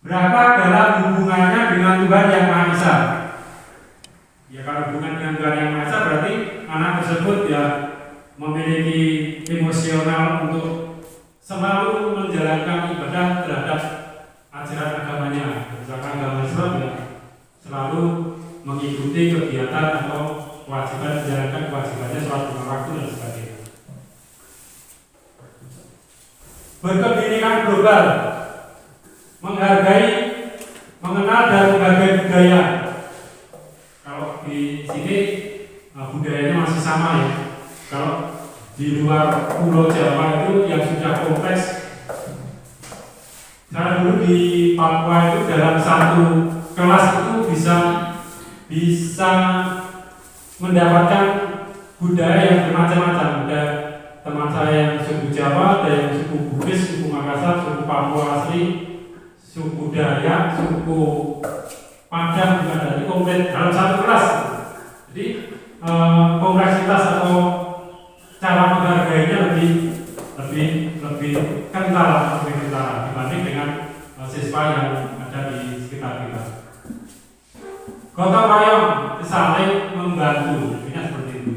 berakhlak dalam hubungannya dengan Tuhan Yang Maha Esa. Ya, kalau hubungan dengan Tuhan Yang Maha Esa berarti anak tersebut ya memiliki emosional untuk selalu menjalankan ibadah terhadap ajaran agamanya. Misalkan agama Islam ya selalu mengikuti kegiatan atau kewajiban menjalankan kewajibannya sholat 5 waktu dan sebagainya. Berkebinekaan global, menghargai, mengenal dan menghargai budaya. Kalau di sini budayanya masih sama ya. Kalau di luar Pulau Jawa itu yang sudah kompleks. Saya dulu di Papua itu dalam satu kelas itu bisa mendapatkan budaya yang bermacam-macam. Ada teman saya yang suku Jawa, ada yang suku Bugis, suku Makassar, suku Papua asli, suku Dayak, suku Padang juga ada. Jadi komplit dalam satu kelas. Jadi kompleksitas atau cara menghargainya lebih kental dibanding dengan siswa yang ada di sekitar kita. Gotong royong saling membantu, ini seperti itu.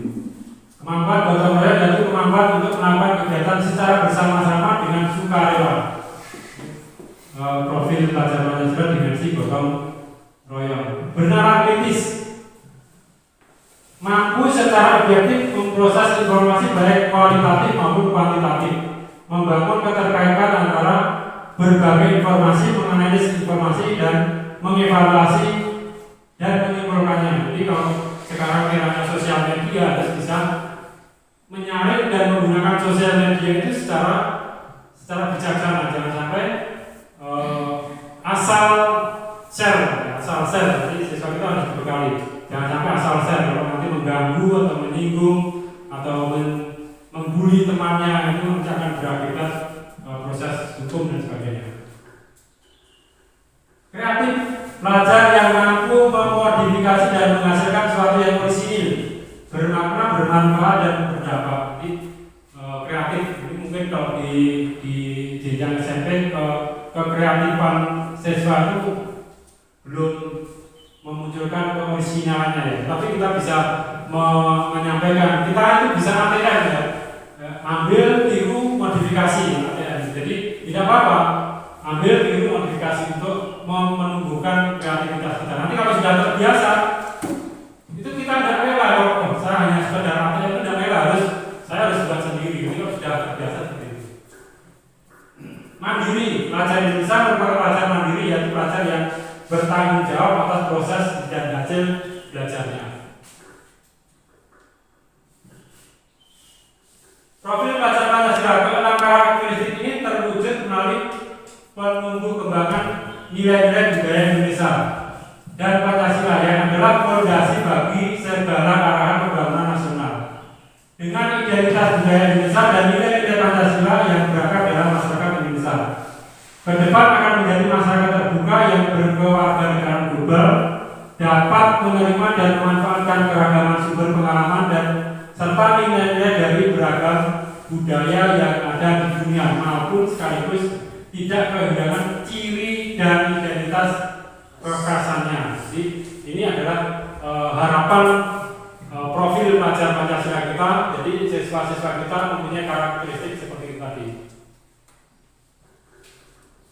Kemampuan gotong royong yaitu kemampuan untuk melakukan kegiatan secara bersama-sama dengan sukarela. Profil pelajar Pancasila dimensi gotong royong. Bernalar kritis, mampu secara objektif memproses informasi baik kualitatif maupun kuantitatif, membangun keterkaitan antara berbagai informasi, menganalisis informasi dan mengevaluasi dan menyimpulkannya. Jadi kalau sekarang eranya sosial media harus bisa menyaring dan menggunakan sosial media itu secara bijaksana, jangan sampai asal share. Jadi siswa kita harus dibekali. Jangan sampai asal share, kalau nanti mengganggu atau menyinggung atau membuli temannya itu nanti akan berakibat proses hukum dan sebagainya. Kreatif, pelajar yang mampu memodifikasi dan menghasilkan sesuatu yang orisinil, bermakna, bermanfaat dan berdampak. Jadi kreatif, ini mungkin kalau di jenjang SMP kekreatifan siswa itu belum memunculkan keorisinalannya ya. Tapi kita bisa menyampaikan, kita itu bisa ATM ya. Ambil, tiru, modifikasi ATM. Jadi tidak apa-apa, ambil, tiru, modifikasi untuk menumbuhkan kreativitas kita. Nanti kalau sudah terbiasa, itu kita tidak rela. Kalau saya hanya sekedar ATM itu tidak rela, saya harus buat sendiri. Jadi kalau sudah terbiasa seperti itu. Mandiri, pelajar Indonesia merupakan pelajar mandiri, yaitu pelajar yang bertanggung jawab atas proses dan hasil belajarnya. Profil pelajar Pancasila, keenam karakteristik ini terwujud melalui penumbuh kembangan nilai-nilai budaya Indonesia dan Pancasila yang adalah fondasi bagi segala arahan pembangunan nasional. Dengan identitas budaya Indonesia dan nilai-nilai Pancasila yang berangkat dalam masyarakat Indonesia, ke depan akan menjadi masyarakat terbuka yang berkewarganegaraan global, dapat menerima dan memanfaatkan keragaman sumber pengalaman dan serta nilai-nilai dari beragam budaya yang ada di dunia maupun sekaligus tidak kehilangan ciri dan identitas kekhasannya. Jadi ini adalah harapan profil pelajar Pancasila kita. Jadi siswa-siswa kita mempunyai karakteristik seperti itu tadi.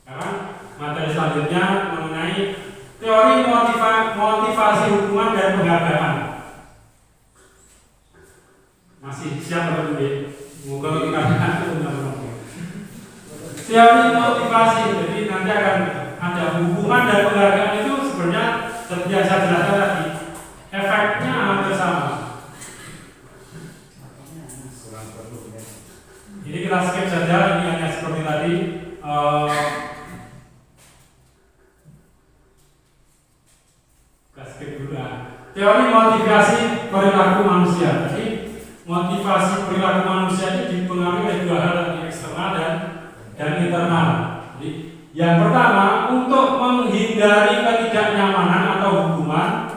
Sekarang materi selanjutnya mengenai teori motivasi hukuman dan penghargaan. Masih siap belum ya? Semoga kita punya teori motivasi. Jadi nanti akan ada hukuman dan penghargaan itu sebenarnya terbiasa jelaskan tadi. Efeknya hampir sama. Ini kita skip saja. Ini hanya seperti tadi. Teori motivasi perilaku manusia. Jadi motivasi perilaku manusia ini dipengaruhi oleh dua hal, eksternal dan internal. Jadi yang pertama, untuk menghindari ketidaknyamanan atau hukuman,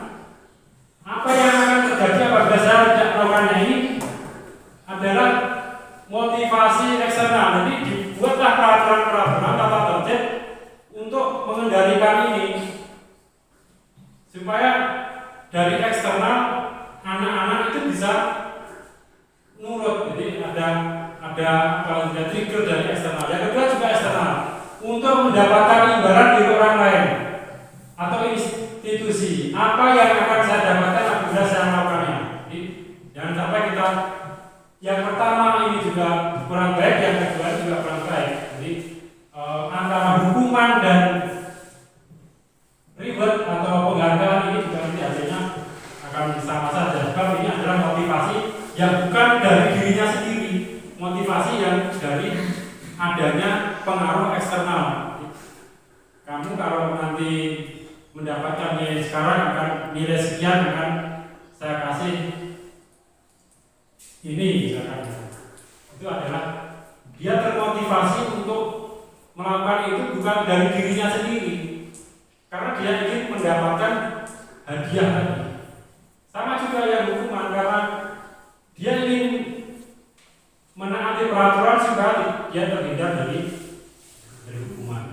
apa yang akan terjadi apabila saya tidak melakukannya ini adalah motivasi eksternal. Jadi dibuatlah peraturan-peraturan tata tertib untuk mengendalikan ini supaya dari eksternal anak-anak itu bisa nurut. Jadi ada trigger dari eksternal. Yang kedua juga eksternal. untuk mendapatkan imbalan dari orang lain atau institusi. Apa yang akan saya dapatkan apabila saya melakukannya? Jadi, jangan sampai kita yang pertama ini juga kurang baik, yang kedua juga kurang baik. Jadi antara hukuman dan reward atau penghargaan ini juga nanti hasilnya akan sama saja. Sebab ini adalah motivasi yang bukan dari dirinya sendiri, motivasi yang dari adanya pengaruh eksternal. Kamu kalau nanti mendapatkan nilai sekarang akan nilai sekian akan saya kasih ini misalkan. Itu adalah dia termotivasi untuk melakukan itu bukan dari dirinya sendiri, karena dia ingin mendapatkan hadiah tadi. Sama juga yang hukuman, karena dia ingin menaati peraturan supaya dia terhindar dari hukuman.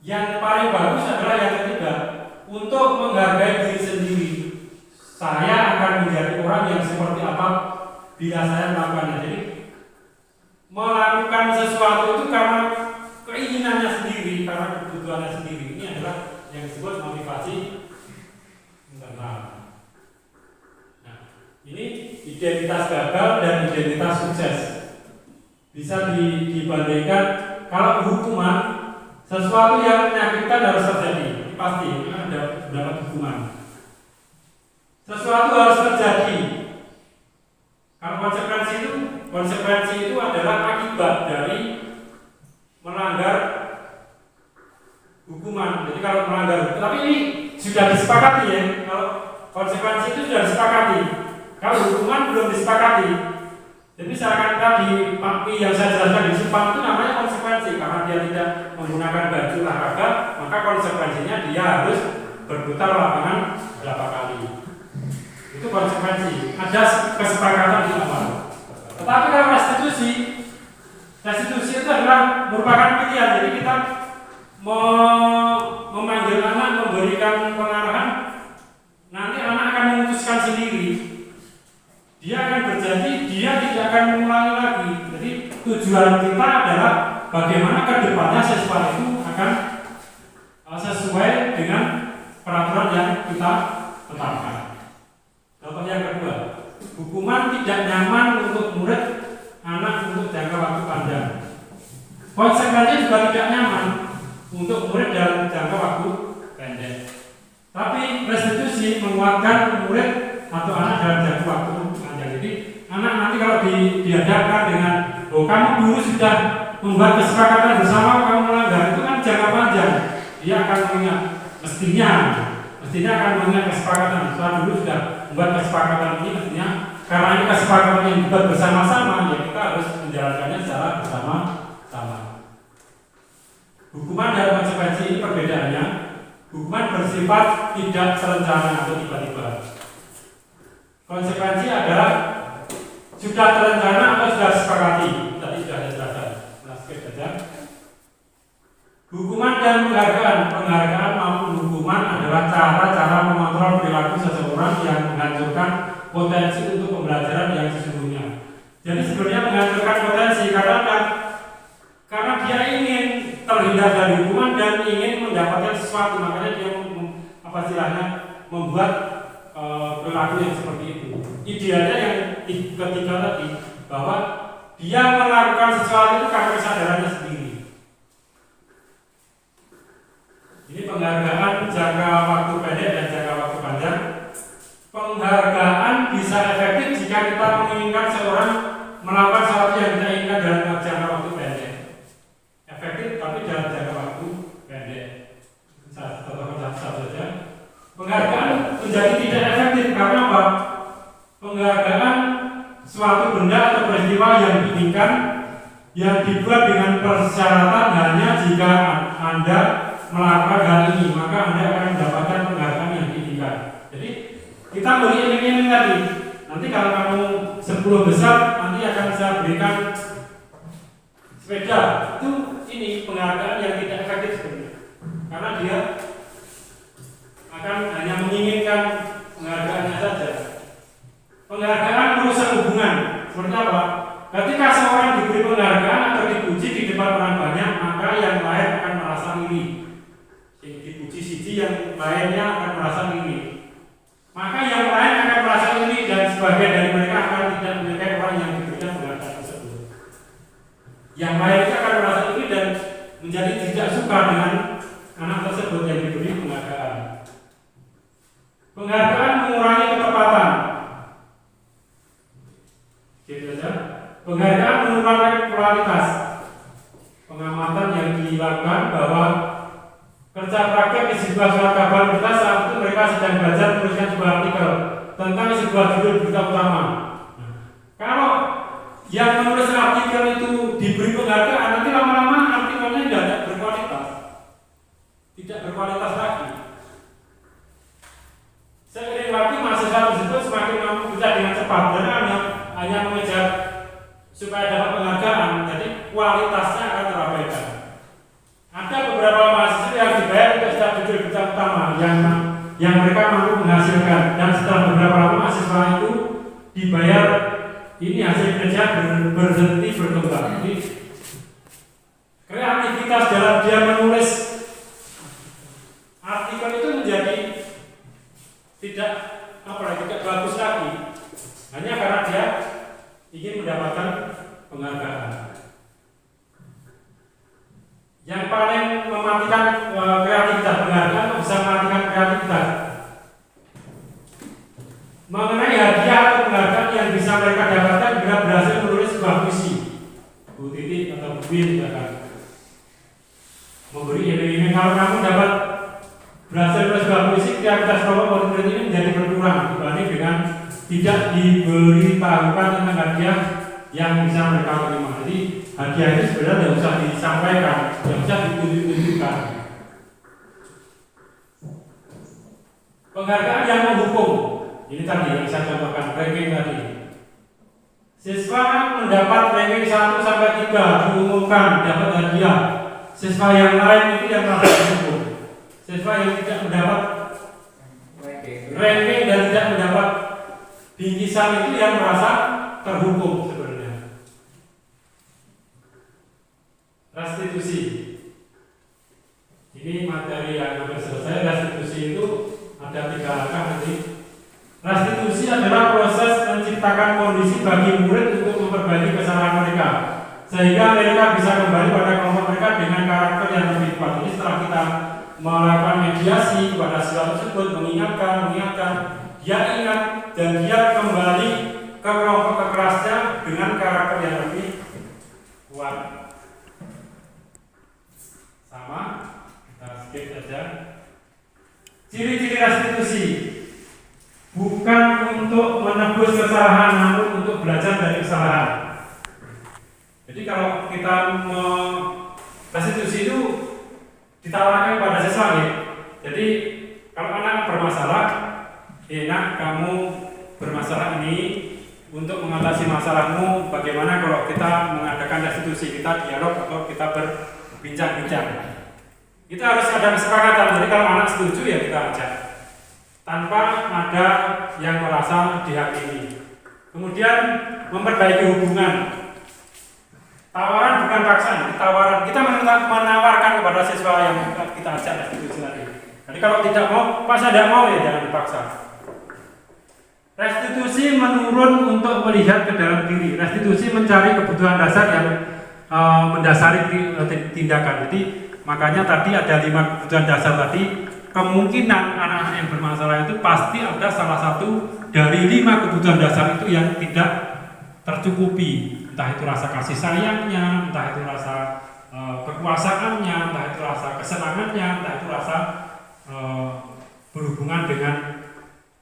Yang paling bagus adalah yang ketiga, untuk menghargai diri sendiri. Saya akan menjadi orang yang seperti apa bila saya melakukannya. Jadi melakukan sesuatu itu karena keinginannya sendiri, karena kebutuhannya sendiri. Ini adalah yang disebut motivasi internal. Nah, ini identitas gagal dan identitas sukses. Bisa dibandingkan kalau hukuman, sesuatu yang menyakitkan harus terjadi, pasti ada dapat hukuman. Sesuatu harus terjadi. Kalau konsekuensi itu adalah akibat dari melanggar hukuman. Jadi kalau melanggar, tapi ini sudah disepakati ya. Kalau konsekuensi itu sudah disepakati. Kalau hukuman belum disepakati. Jadi misalkan tadi Pak Pi yang saya jelaskan di Supang itu namanya konsekuensi, karena dia tidak menggunakan baju olahraga, maka konsekuensinya dia harus berputar lapangan berapa kali. Itu konsekuensi. Ada kesepakatan di awal. Tetapi kalau restitusi itu adalah merupakan pilihan. Jadi kita memanggil anak, memberikan pengarahan, nanti anak akan memutuskan sendiri. Dia akan berjanji, dia tidak akan mengulangi lagi. Jadi tujuan kita adalah bagaimana ke depannya siswa itu akan sesuai dengan peraturan yang kita tetapkan. Contoh yang kedua, hukuman tidak nyaman untuk murid anak untuk jangka waktu panjang. Konsekuensinya juga tidak nyaman untuk murid dalam jangka waktu pendek. Tapi restitusi menguatkan murid atau anak dalam jangka waktu panjang. Jadi anak nanti kalau dihadapkan dengan, oh kamu dulu sudah membuat kesepakatan bersama, kamu melanggar, itu kan jangka panjang. Dia akan mengingat, mestinya akan mengingat kesepakatan. Setelah dulu sudah membuat kesepakatan ini, mestinya karena ini kesepakatan yang dibuat bersama-sama, ya kita harus menjalankannya secara bersama-sama. Hukuman dan konsekuensi ini perbedaannya. Hukuman bersifat tidak terencana atau tiba-tiba. Konsekuensi adalah sudah terencana atau sudah disepakati. Tadi sudah dijelaskan. Nah, skip saja. Hukuman dan penghargaan maupun hukuman adalah cara-cara mengontrol perilaku seseorang yang menghancurkan potensi untuk pembelajaran yang sesungguhnya. Jadi sebenarnya menghancurkan potensi karena dia ingin terhindar dari hukuman dan ingin mendapatkan sesuatu, makanya dia membuat perilaku yang seperti itu. Idealnya yang ketiga tadi, bahwa dia melakukan sesuatu itu karena kesadarannya sendiri. Ini penghargaan jangka waktu pendek dan jangka waktu panjang. Penghargaan bisa efektif jika kita menginginkan seorang melakukan sesuatu yang kita inginkan dalam jangka waktu pendek. Efektif tapi dalam jangka waktu pendek. Satu saja. Penghargaan menjadi tidak efektif karena apa? Penghargaan suatu benda atau peristiwa yang diinginkan, yang dibuat dengan persyaratan hanya jika Anda melakukan hal ini, maka Anda akan mendapatkan penghargaan yang diinginkan. Jadi kita beri iming-iming tadi. Nanti kalau kamu 10 besar, nanti akan saya berikan sepeda. Itu ini penghargaan yang tidak efektif sebenarnya. Karena dia akan hanya menginginkan penghargaannya saja. Penghargaan merusak hubungan. Seperti apa? Ketika seorang diberi penghargaan atau dipuji di depan orang banyak, maka yang lain akan merasa iri. Yang dipuji siji, yang lainnya akan merasa iri. Maka yang lain akan merasa iri dan sebagian dari mereka akan tidak menyukai orang yang diberikan penghargaan tersebut. Yang lainnya akan merasa iri dan menjadi tidak suka dengan anak tersebut yang diberi penghargaan. Penghargaan mengurangi ketepatan. Gitu saja. Penghargaan mengurangi kualitas. Pengamatan yang dilakukan bahwa kerja praktek di sebuah surat kabar berita saat itu mereka sedang belajar menuliskan sebuah artikel tentang sebuah judul berita utama. Kalau yang menulis artikel itu diberi penghargaan, nanti lama-lama artikelnya tidak berkualitas, tidak berkualitas lagi. Seiring waktu mahasiswa tersebut semakin mampu bisa dengan cepat dan hanya mengejar supaya dapat penghargaan, jadi kualitasnya akan terabaikan. Ada beberapa mahasiswa yang dibayar untuk setiap judul berita utama yang mereka mampu menghasilkan, dan setelah beberapa lama mahasiswa itu dibayar, ini hasil kerja berhenti berkembang. Jadi kreativitas dalam dia menulis artikel itu menjadi tidak bagus lagi, hanya karena dia ingin mendapatkan penghargaan. Yang paling mematikan kreativitas, penghargaan bisa mematikan kreativitas. Mengenai hadiah atau penghargaan yang bisa mereka dapatkan bila berhasil menulis sebuah puisi, Bu Titi atau Bu Bin misalkan memberi iming-iming, kalau kamu dapat berhasil menulis sebuah puisi, kreativitas kelompok murid ini menjadi berkurang dibanding dengan tidak diberitahukan tentang hadiah yang bisa mereka terima. Jadi hadiah itu sebenarnya tidak usah disampaikan, tidak usah ditunjukkan. Penghargaan yang menghukum, ini tadi yang saya contohkan, ranking tadi. Siswa mendapat ranking 1 sampai 3 diumumkan dapat hadiah. Siswa yang lain itu yang merasa dihukum. Siswa yang tidak mendapat ranking dan tidak mendapat bingkisan itu yang merasa terhukum sebenarnya. Restitusi. Ini materi yang hampir selesai. Restitusi itu ada 3 langkah nanti. Restitusi adalah proses menciptakan kondisi bagi murid untuk memperbaiki kesalahan mereka, sehingga mereka bisa kembali pada kelompok mereka dengan karakter yang lebih kuat. Ini setelah kita melakukan mediasi kepada siswa tersebut, mengingatkan, dia ingat dan dia kembali ke kelompok kekerasnya dengan karakter yang lebih kuat. Sama, kita skip saja. Ciri-ciri restitusi bukan untuk menebus kesalahan, namun untuk belajar dari kesalahan. Jadi kalau kita restitusi itu ditawarkan kepada siswa, ya. Jadi kalau anak bermasalah, nak kamu bermasalah ini, untuk mengatasi masalahmu, bagaimana kalau kita mengadakan restitusi, kita dialog atau kita berbincang-bincang. Kita harus ada kesepakatan. Jadi kalau anak setuju ya kita ajak, tanpa ada yang merasa dihakimi. Kemudian memperbaiki hubungan. Tawaran bukan paksaan, tawaran. Kita menawarkan kepada siswa yang kita ajak restitusi tadi. Jadi kalau tidak mau, pas tidak mau ya jangan dipaksa. Restitusi menurun untuk melihat ke dalam diri. Restitusi mencari kebutuhan dasar yang mendasari tindakan. Jadi makanya tadi ada 5 kebutuhan dasar tadi. Kemungkinan anak-anak yang bermasalah itu pasti ada salah satu dari 5 kebutuhan dasar itu yang tidak tercukupi. Entah itu rasa kasih sayangnya, entah itu rasa kekuasaannya, entah itu rasa kesenangannya, entah itu rasa berhubungan dengan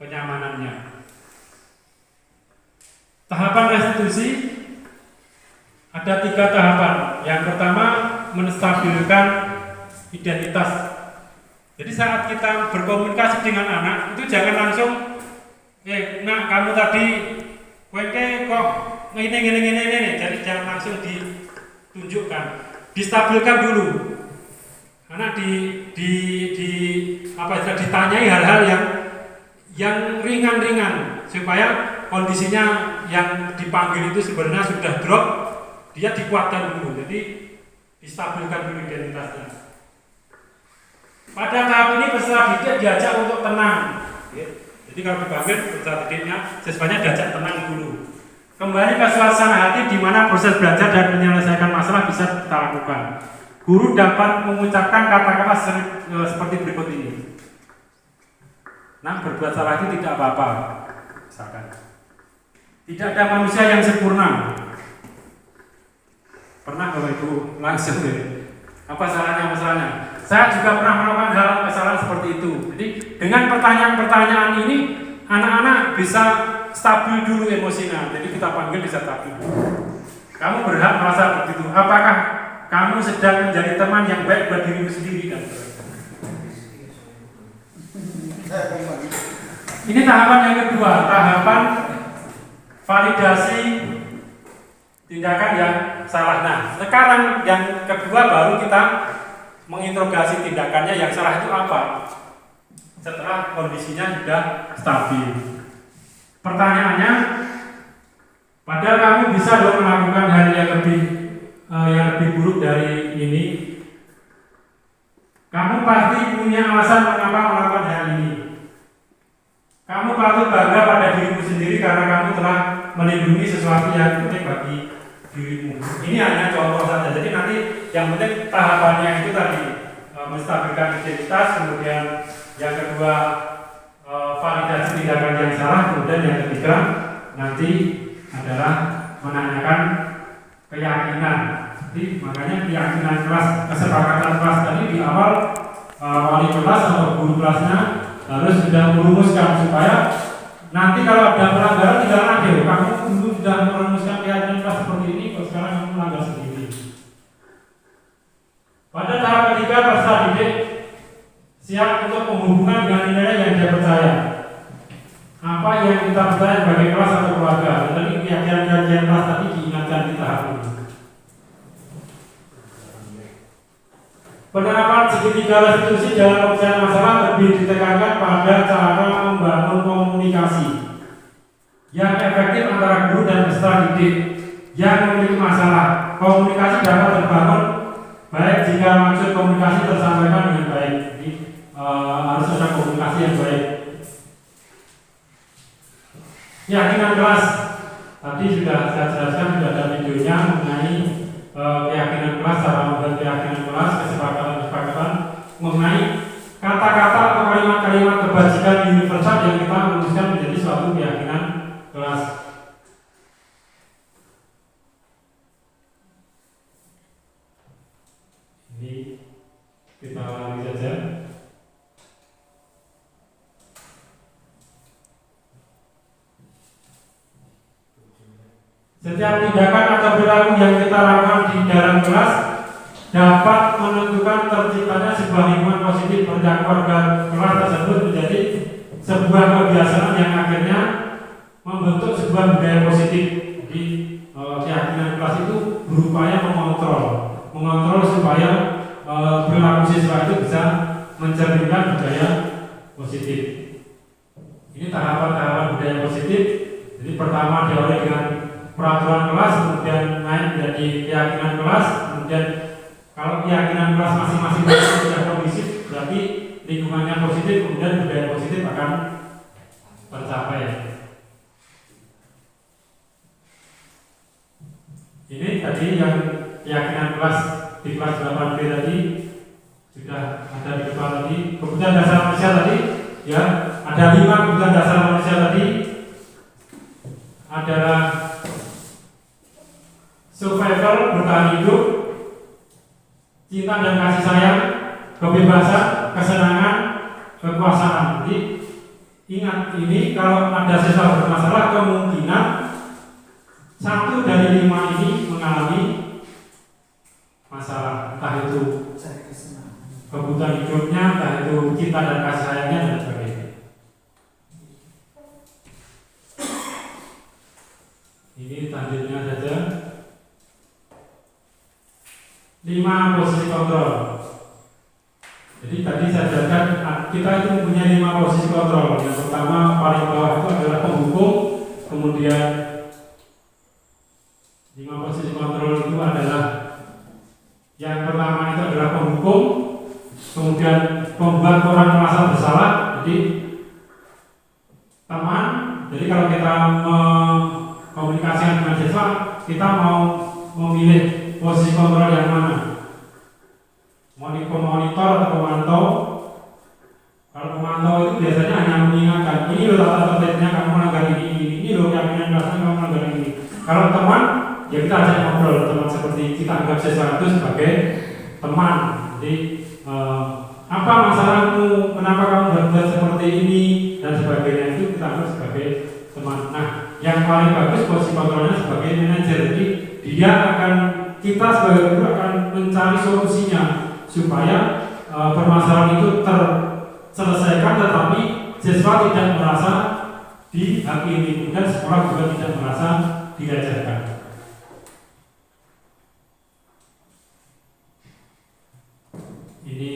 kenyamanannya. Tahapan restitusi ada 3 tahapan. Yang pertama, menstabilkan identitas. Jadi saat kita berkomunikasi dengan anak itu jangan langsung, nak kamu tadi kok ini. Jadi jangan langsung ditunjukkan, distabilkan dulu. Anak ditanyai hal-hal yang ringan-ringan supaya kondisinya yang dipanggil itu sebenarnya sudah drop, dia dikuatkan dulu, jadi distabilkan dulu identitasnya. Pada tahap ini peserta didik diajak untuk tenang. Jadi kalau dipanggil peserta didiknya, siswanya diajak tenang dulu. Kembali ke suasana hati di mana proses belajar dan menyelesaikan masalah bisa kita lakukan. Guru dapat mengucapkan kata-kata seperti berikut ini. Nah, berbuat salah itu tidak apa-apa. Misalkan, tidak ada manusia yang sempurna. Pernah Bapak Ibu langsung apa salahnya masalahnya? Saya juga pernah melakukan hal kesalahan seperti itu. Jadi dengan pertanyaan-pertanyaan ini, anak-anak bisa stabil dulu emosinya. Jadi kita panggil bisa stabil. Kamu berhak merasa begitu. Apakah kamu sedang menjadi teman yang baik buat dirimu sendiri? Kan? Ini tahapan yang kedua, tahapan validasi tindakan yang salah. Nah, sekarang yang kedua baru kita menginterogasi tindakannya yang salah itu apa. Setelah kondisinya sudah stabil. Pertanyaannya, padahal kamu bisa dong melakukan hal yang lebih buruk dari ini. Kamu pasti punya alasan mengapa melakukan hal ini. Kamu patut bangga pada dirimu sendiri karena kamu telah melindungi sesuatu yang penting bagi dirimu. Ini hanya contoh saja. Jadi nanti yang penting tahapannya itu tadi menstabilkan identitas, kemudian yang kedua validasi tindakan yang salah, kemudian yang ketiga nanti adalah menanyakan keyakinan. Jadi makanya keyakinan kelas, kesepakatan kelas tadi di awal wali kelas atau guru kelasnya harus sudah merumuskan supaya nanti kalau ada pelanggaran tidak adil. Kamu dulu sudah merumuskan keyakinan kelas seperti ini, kok sekarang kamu melanggar sendiri. Pada tahap ketiga peserta didik siap untuk menghubungkan dengan nilai yang dia percaya. Apa yang kita percaya sebagai kelas atau keluarga. Jadi keyakinan kelas tadi diingatkan di tahap ini. Penerapan segitiga restitusi dalam penyelesaian masalah lebih ditekankan pada cara membangun komunikasi yang efektif antara guru dan peserta didik yang memiliki masalah. Komunikasi dapat terbangun baik jika maksud komunikasi tersampaikan dengan baik. Jadi harus ada komunikasi yang baik. Keyakinan kelas tadi sudah saya jelaskan, sudah ada videonya mengenai keyakinan kelas, cara membuat keyakinan kelas, kesepakatan mengenai kata-kata atau kalimat-kalimat kebajikan universal yang kita rumuskan menjadi suatu keyakinan kelas. Ini kita ulangi saja. Setiap tindakan atau perilaku yang kita lakukan di dalam kelas dapat menentukan terciptanya sebuah lingkungan positif pada keluarga kelas tersebut menjadi sebuah kebiasaan yang akhirnya membentuk sebuah budaya positif. Jadi keyakinan kelas itu berupaya mengontrol supaya perilaku siswa itu bisa mencerminkan budaya positif. Ini tahapan-tahapan budaya positif. Jadi pertama diawali dengan peraturan kelas, kemudian naik menjadi keyakinan kelas, kemudian kalau keyakinan kelas masing-masing sudah kondusif, berarti lingkungannya positif, kemudian budaya positif akan tercapai. Ini tadi yang keyakinan kelas di kelas 8B tadi sudah ada di depan tadi. Kebutuhan dasar manusia tadi, ya ada 5 kebutuhan dasar manusia tadi adalah survival, bertahan hidup, cinta dan kasih sayang, kebebasan, kesenangan, kekuasaan. Jadi ingat ini, kalau ada siswa bermasalah kemungkinan 1 dari 5 ini mengalami masalah, entah itu kebutuhan hidupnya, entah itu cinta dan kasih sayangnya dan sebagainya. Ini tandanya saja. 5 posisi kontrol. Jadi tadi saya jelaskan kita itu mempunyai 5 posisi kontrol. Yang pertama paling bawah itu adalah penghukum, kemudian 5 posisi kontrol itu adalah yang pertama itu adalah penghukum, kemudian membuat orang merasa bersalah, jadi teman. Jadi kalau kita komunikasikan dengan siswa, kita mau memilih posisi kontrol yang mana? Monitor atau pemantau? Kalau pemantau itu biasanya hanya mengingatkan, ini loh tata tertibnya kamu melanggar ini loh yang kelasnya kamu melanggar ini. Kalau teman, ya kita ajak ngobrol, teman seperti kita anggap siswa itu sebagai teman. Jadi apa masalahmu, kenapa kamu berbuat seperti ini dan sebagainya, itu kita anggap sebagai teman. Nah, yang paling bagus posisi kontrolnya sebagai manajer. Jadi kita sebagai guru akan mencari solusinya supaya permasalahan itu terselesaikan, tetapi siswa tidak merasa dihakimi dan sekolah juga tidak merasa diajarkan. Ini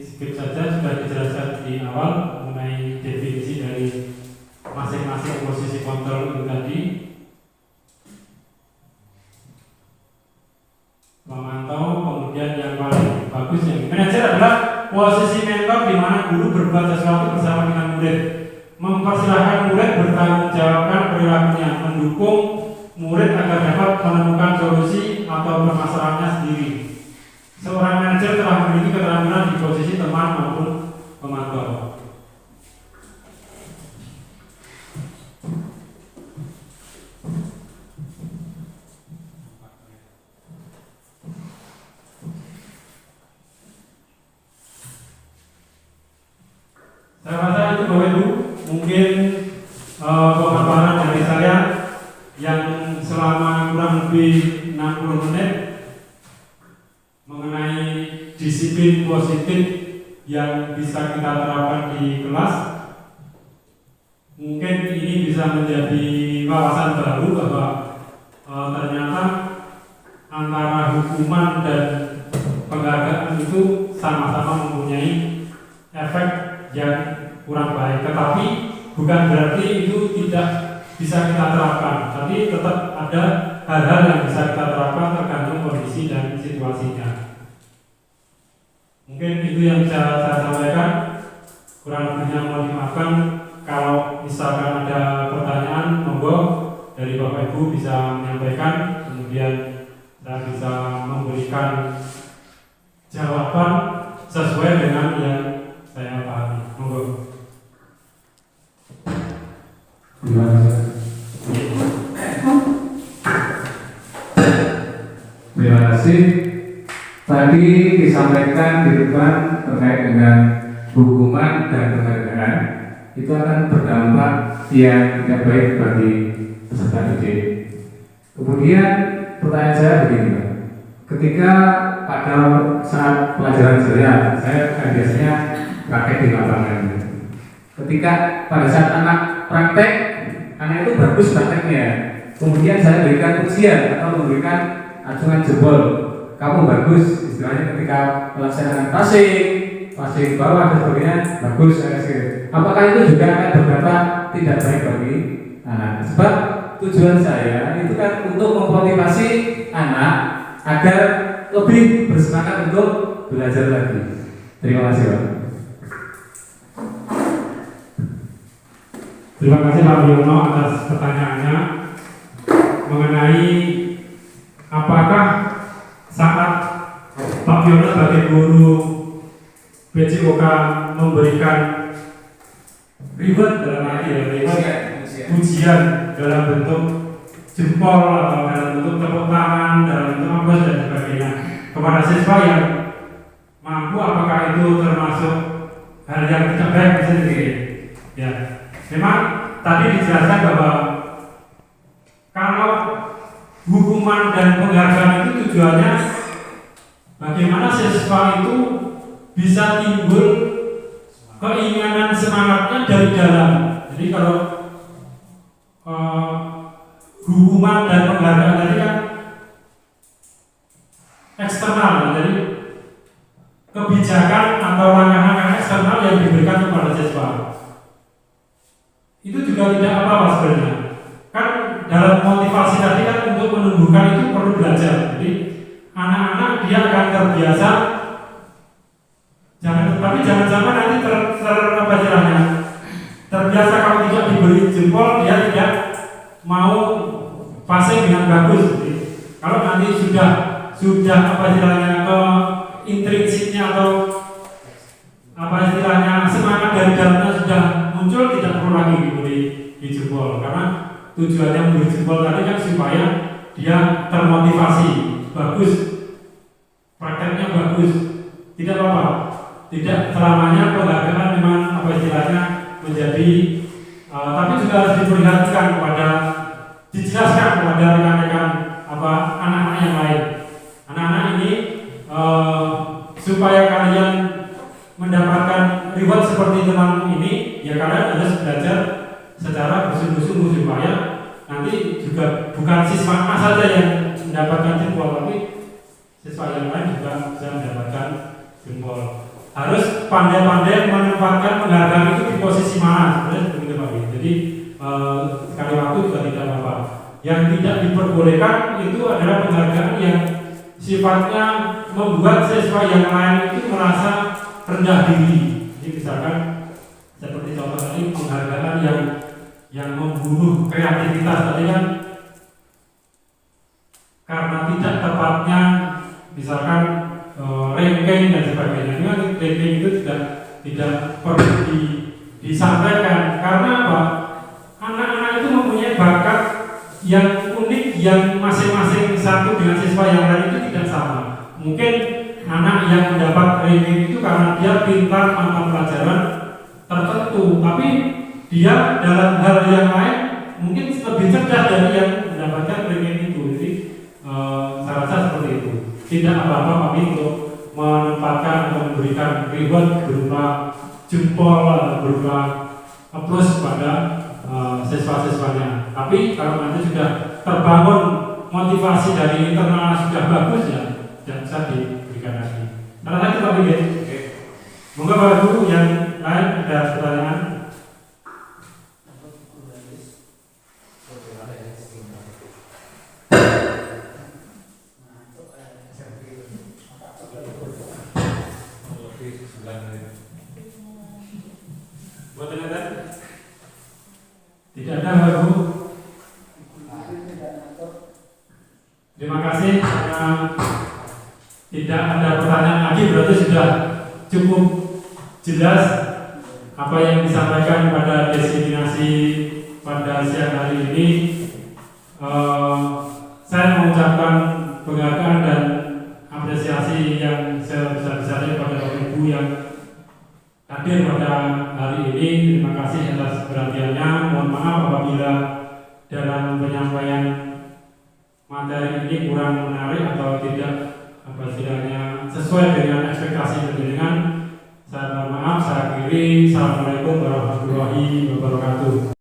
skip saja, sudah dijelaskan di awal mengenai definisi dari masing-masing posisi kontrol itu tadi. Memantau, kemudian yang paling bagus yang manajer adalah posisi mentor, di mana guru berbuat sesuatu bersama dengan murid, mempersilahkan murid bertanggung jawabkan perilakunya, mendukung murid agar dapat menemukan solusi atau permasalahannya sendiri. Seorang manajer telah memiliki keterampilan di posisi teman maupun pemantau. Saya rasa itu Bapak Ibu mungkin pemaparan dari saya yang selama kurang lebih 60 menit mengenai disiplin positif yang bisa kita terapkan di kelas. Mungkin ini bisa menjadi wawasan baru bahwa ternyata antara hukuman dan penghargaan itu sama-sama mempunyai efek yang kurang baik, tetapi bukan berarti itu tidak bisa kita terapkan, tapi tetap ada hal-hal yang bisa kita terapkan tergantung kondisi dan situasinya. Mungkin itu yang bisa saya sampaikan. Kurang lebihnya mohon dimaafkan. Kalau misalkan ada pertanyaan, monggo dari Bapak Ibu bisa menyampaikan, kemudian saya bisa memberikan jawaban sesuai dengan yang saya pahami. Monggo. Terima kasih. Tadi disampaikan di depan terkait dengan hukuman dan penghargaan itu akan berdampak yang tidak baik bagi peserta didik. Kemudian pertanyaan saya begini, Pak. Ketika pada saat pelajaran saya biasanya praktek di lapangan. Ketika pada saat anak praktek, anak itu bagus prakteknya. Kemudian saya berikan ujian atau memberikan acungan jempol. Kamu bagus, istilahnya ketika melaksanakan passing bawah dan sebagainya, bagus saya kasih. Apakah itu juga akan berdampak tidak baik bagi anak? Sebab tujuan saya itu kan untuk memotivasi anak agar lebih bersemangat untuk belajar lagi. Terima kasih, Pak. Terima kasih Pak Wiono atas pertanyaannya mengenai apakah saat Pak Wiono sebagai guru PJOK memberikan reward dalam arti ujian dalam bentuk jempol atau dalam bentuk tepuk tangan, dalam bentuk ambas dan sebagainya kepada siswa yang mampu, apakah itu termasuk hal yang tidak baik sendiri? Ya, memang tadi dijelaskan bahwa kalau hukuman dan penghargaan itu tujuannya bagaimana siswa itu bisa timbul keinginan semangatnya dari dalam. Jadi kalau hukuman dan penghargaan tadi kan eksternal, jadi kebijakan atau langkah-langkah eksternal yang diberikan kepada siswa. Itu juga tidak apa-apa sebenarnya. Kan dalam motivasi tadi kan untuk menumbuhkan itu passing dengan bagus. Jadi, kalau nanti sudah apa istilahnya ke intrinsiknya atau apa istilahnya semangat dari dalamnya sudah muncul, tidak perlu lagi di jempol, karena tujuannya memberi jempol tadi kan supaya dia termotivasi, bagus, prakteknya bagus, tidak apa-apa, tidak selamanya penghargaan memang apa istilahnya menjadi tapi juga harus diperlihatkan dijelaskan kepada rekan-rekan apa anak-anak yang lain. Anak-anak ini supaya kalian mendapatkan reward seperti teman ini, ya kalian harus belajar secara bersungguh-sungguh supaya nanti juga bukan siswa A saja yang mendapatkan jempol, tapi siswa yang lain juga bisa mendapatkan jempol. Harus pandai-pandai menempatkan penghargaan itu di posisi mana, sebenarnya begitu Pak. Jadi sekali waktu juga tidak apa-apa. Yang tidak diperbolehkan itu adalah penghargaan yang sifatnya membuat siswa yang lain itu merasa rendah diri. Jadi misalkan seperti contoh tadi penghargaan yang membunuh kreativitas tadi kan, karena tidak tepatnya misalkan ranking dan sebagainya. Ini ranking itu tidak perlu disampaikan karena apa? Anak-anak itu mempunyai bakat yang unik yang masing-masing satu dengan siswa yang lain itu tidak sama. Mungkin anak yang mendapat ranking itu karena dia pintar mata pelajaran tertentu, tapi dia dalam hal yang lain mungkin lebih cerdas dari yang mendapatkan ranking itu. Jadi saya rasa seperti itu. Tidak apa-apa tapi untuk menempatkan atau memberikan reward berupa jempol atau berupa applause pada siswa-siswanya. Tapi kalau nanti sudah terbangun motivasi dari internal sudah bagus, ya tidak bisa diberikan lagi. Karena itu Pak Bidin. Monggo Bapak Ibu yang lain ada pertanyaan. Buat teman-teman? Tidak ada Bapak Ibu. Terima kasih karena tidak ada pertanyaan lagi, berarti sudah cukup jelas apa yang disampaikan pada diskriminasi pada siang hari ini. Saya mengucapkan penghargaan dan apresiasi yang sebesar-besarnya pada Bapak Ibu yang hadir pada hari ini. Terima kasih atas perhatiannya. Mohon maaf apabila dalam penyampaian materi ini kurang menarik atau tidak apa istilahnya sesuai dengan ekspektasi penjenengan. Saya mohon maaf. Saya akhiri. Assalamualaikum warahmatullahi wabarakatuh.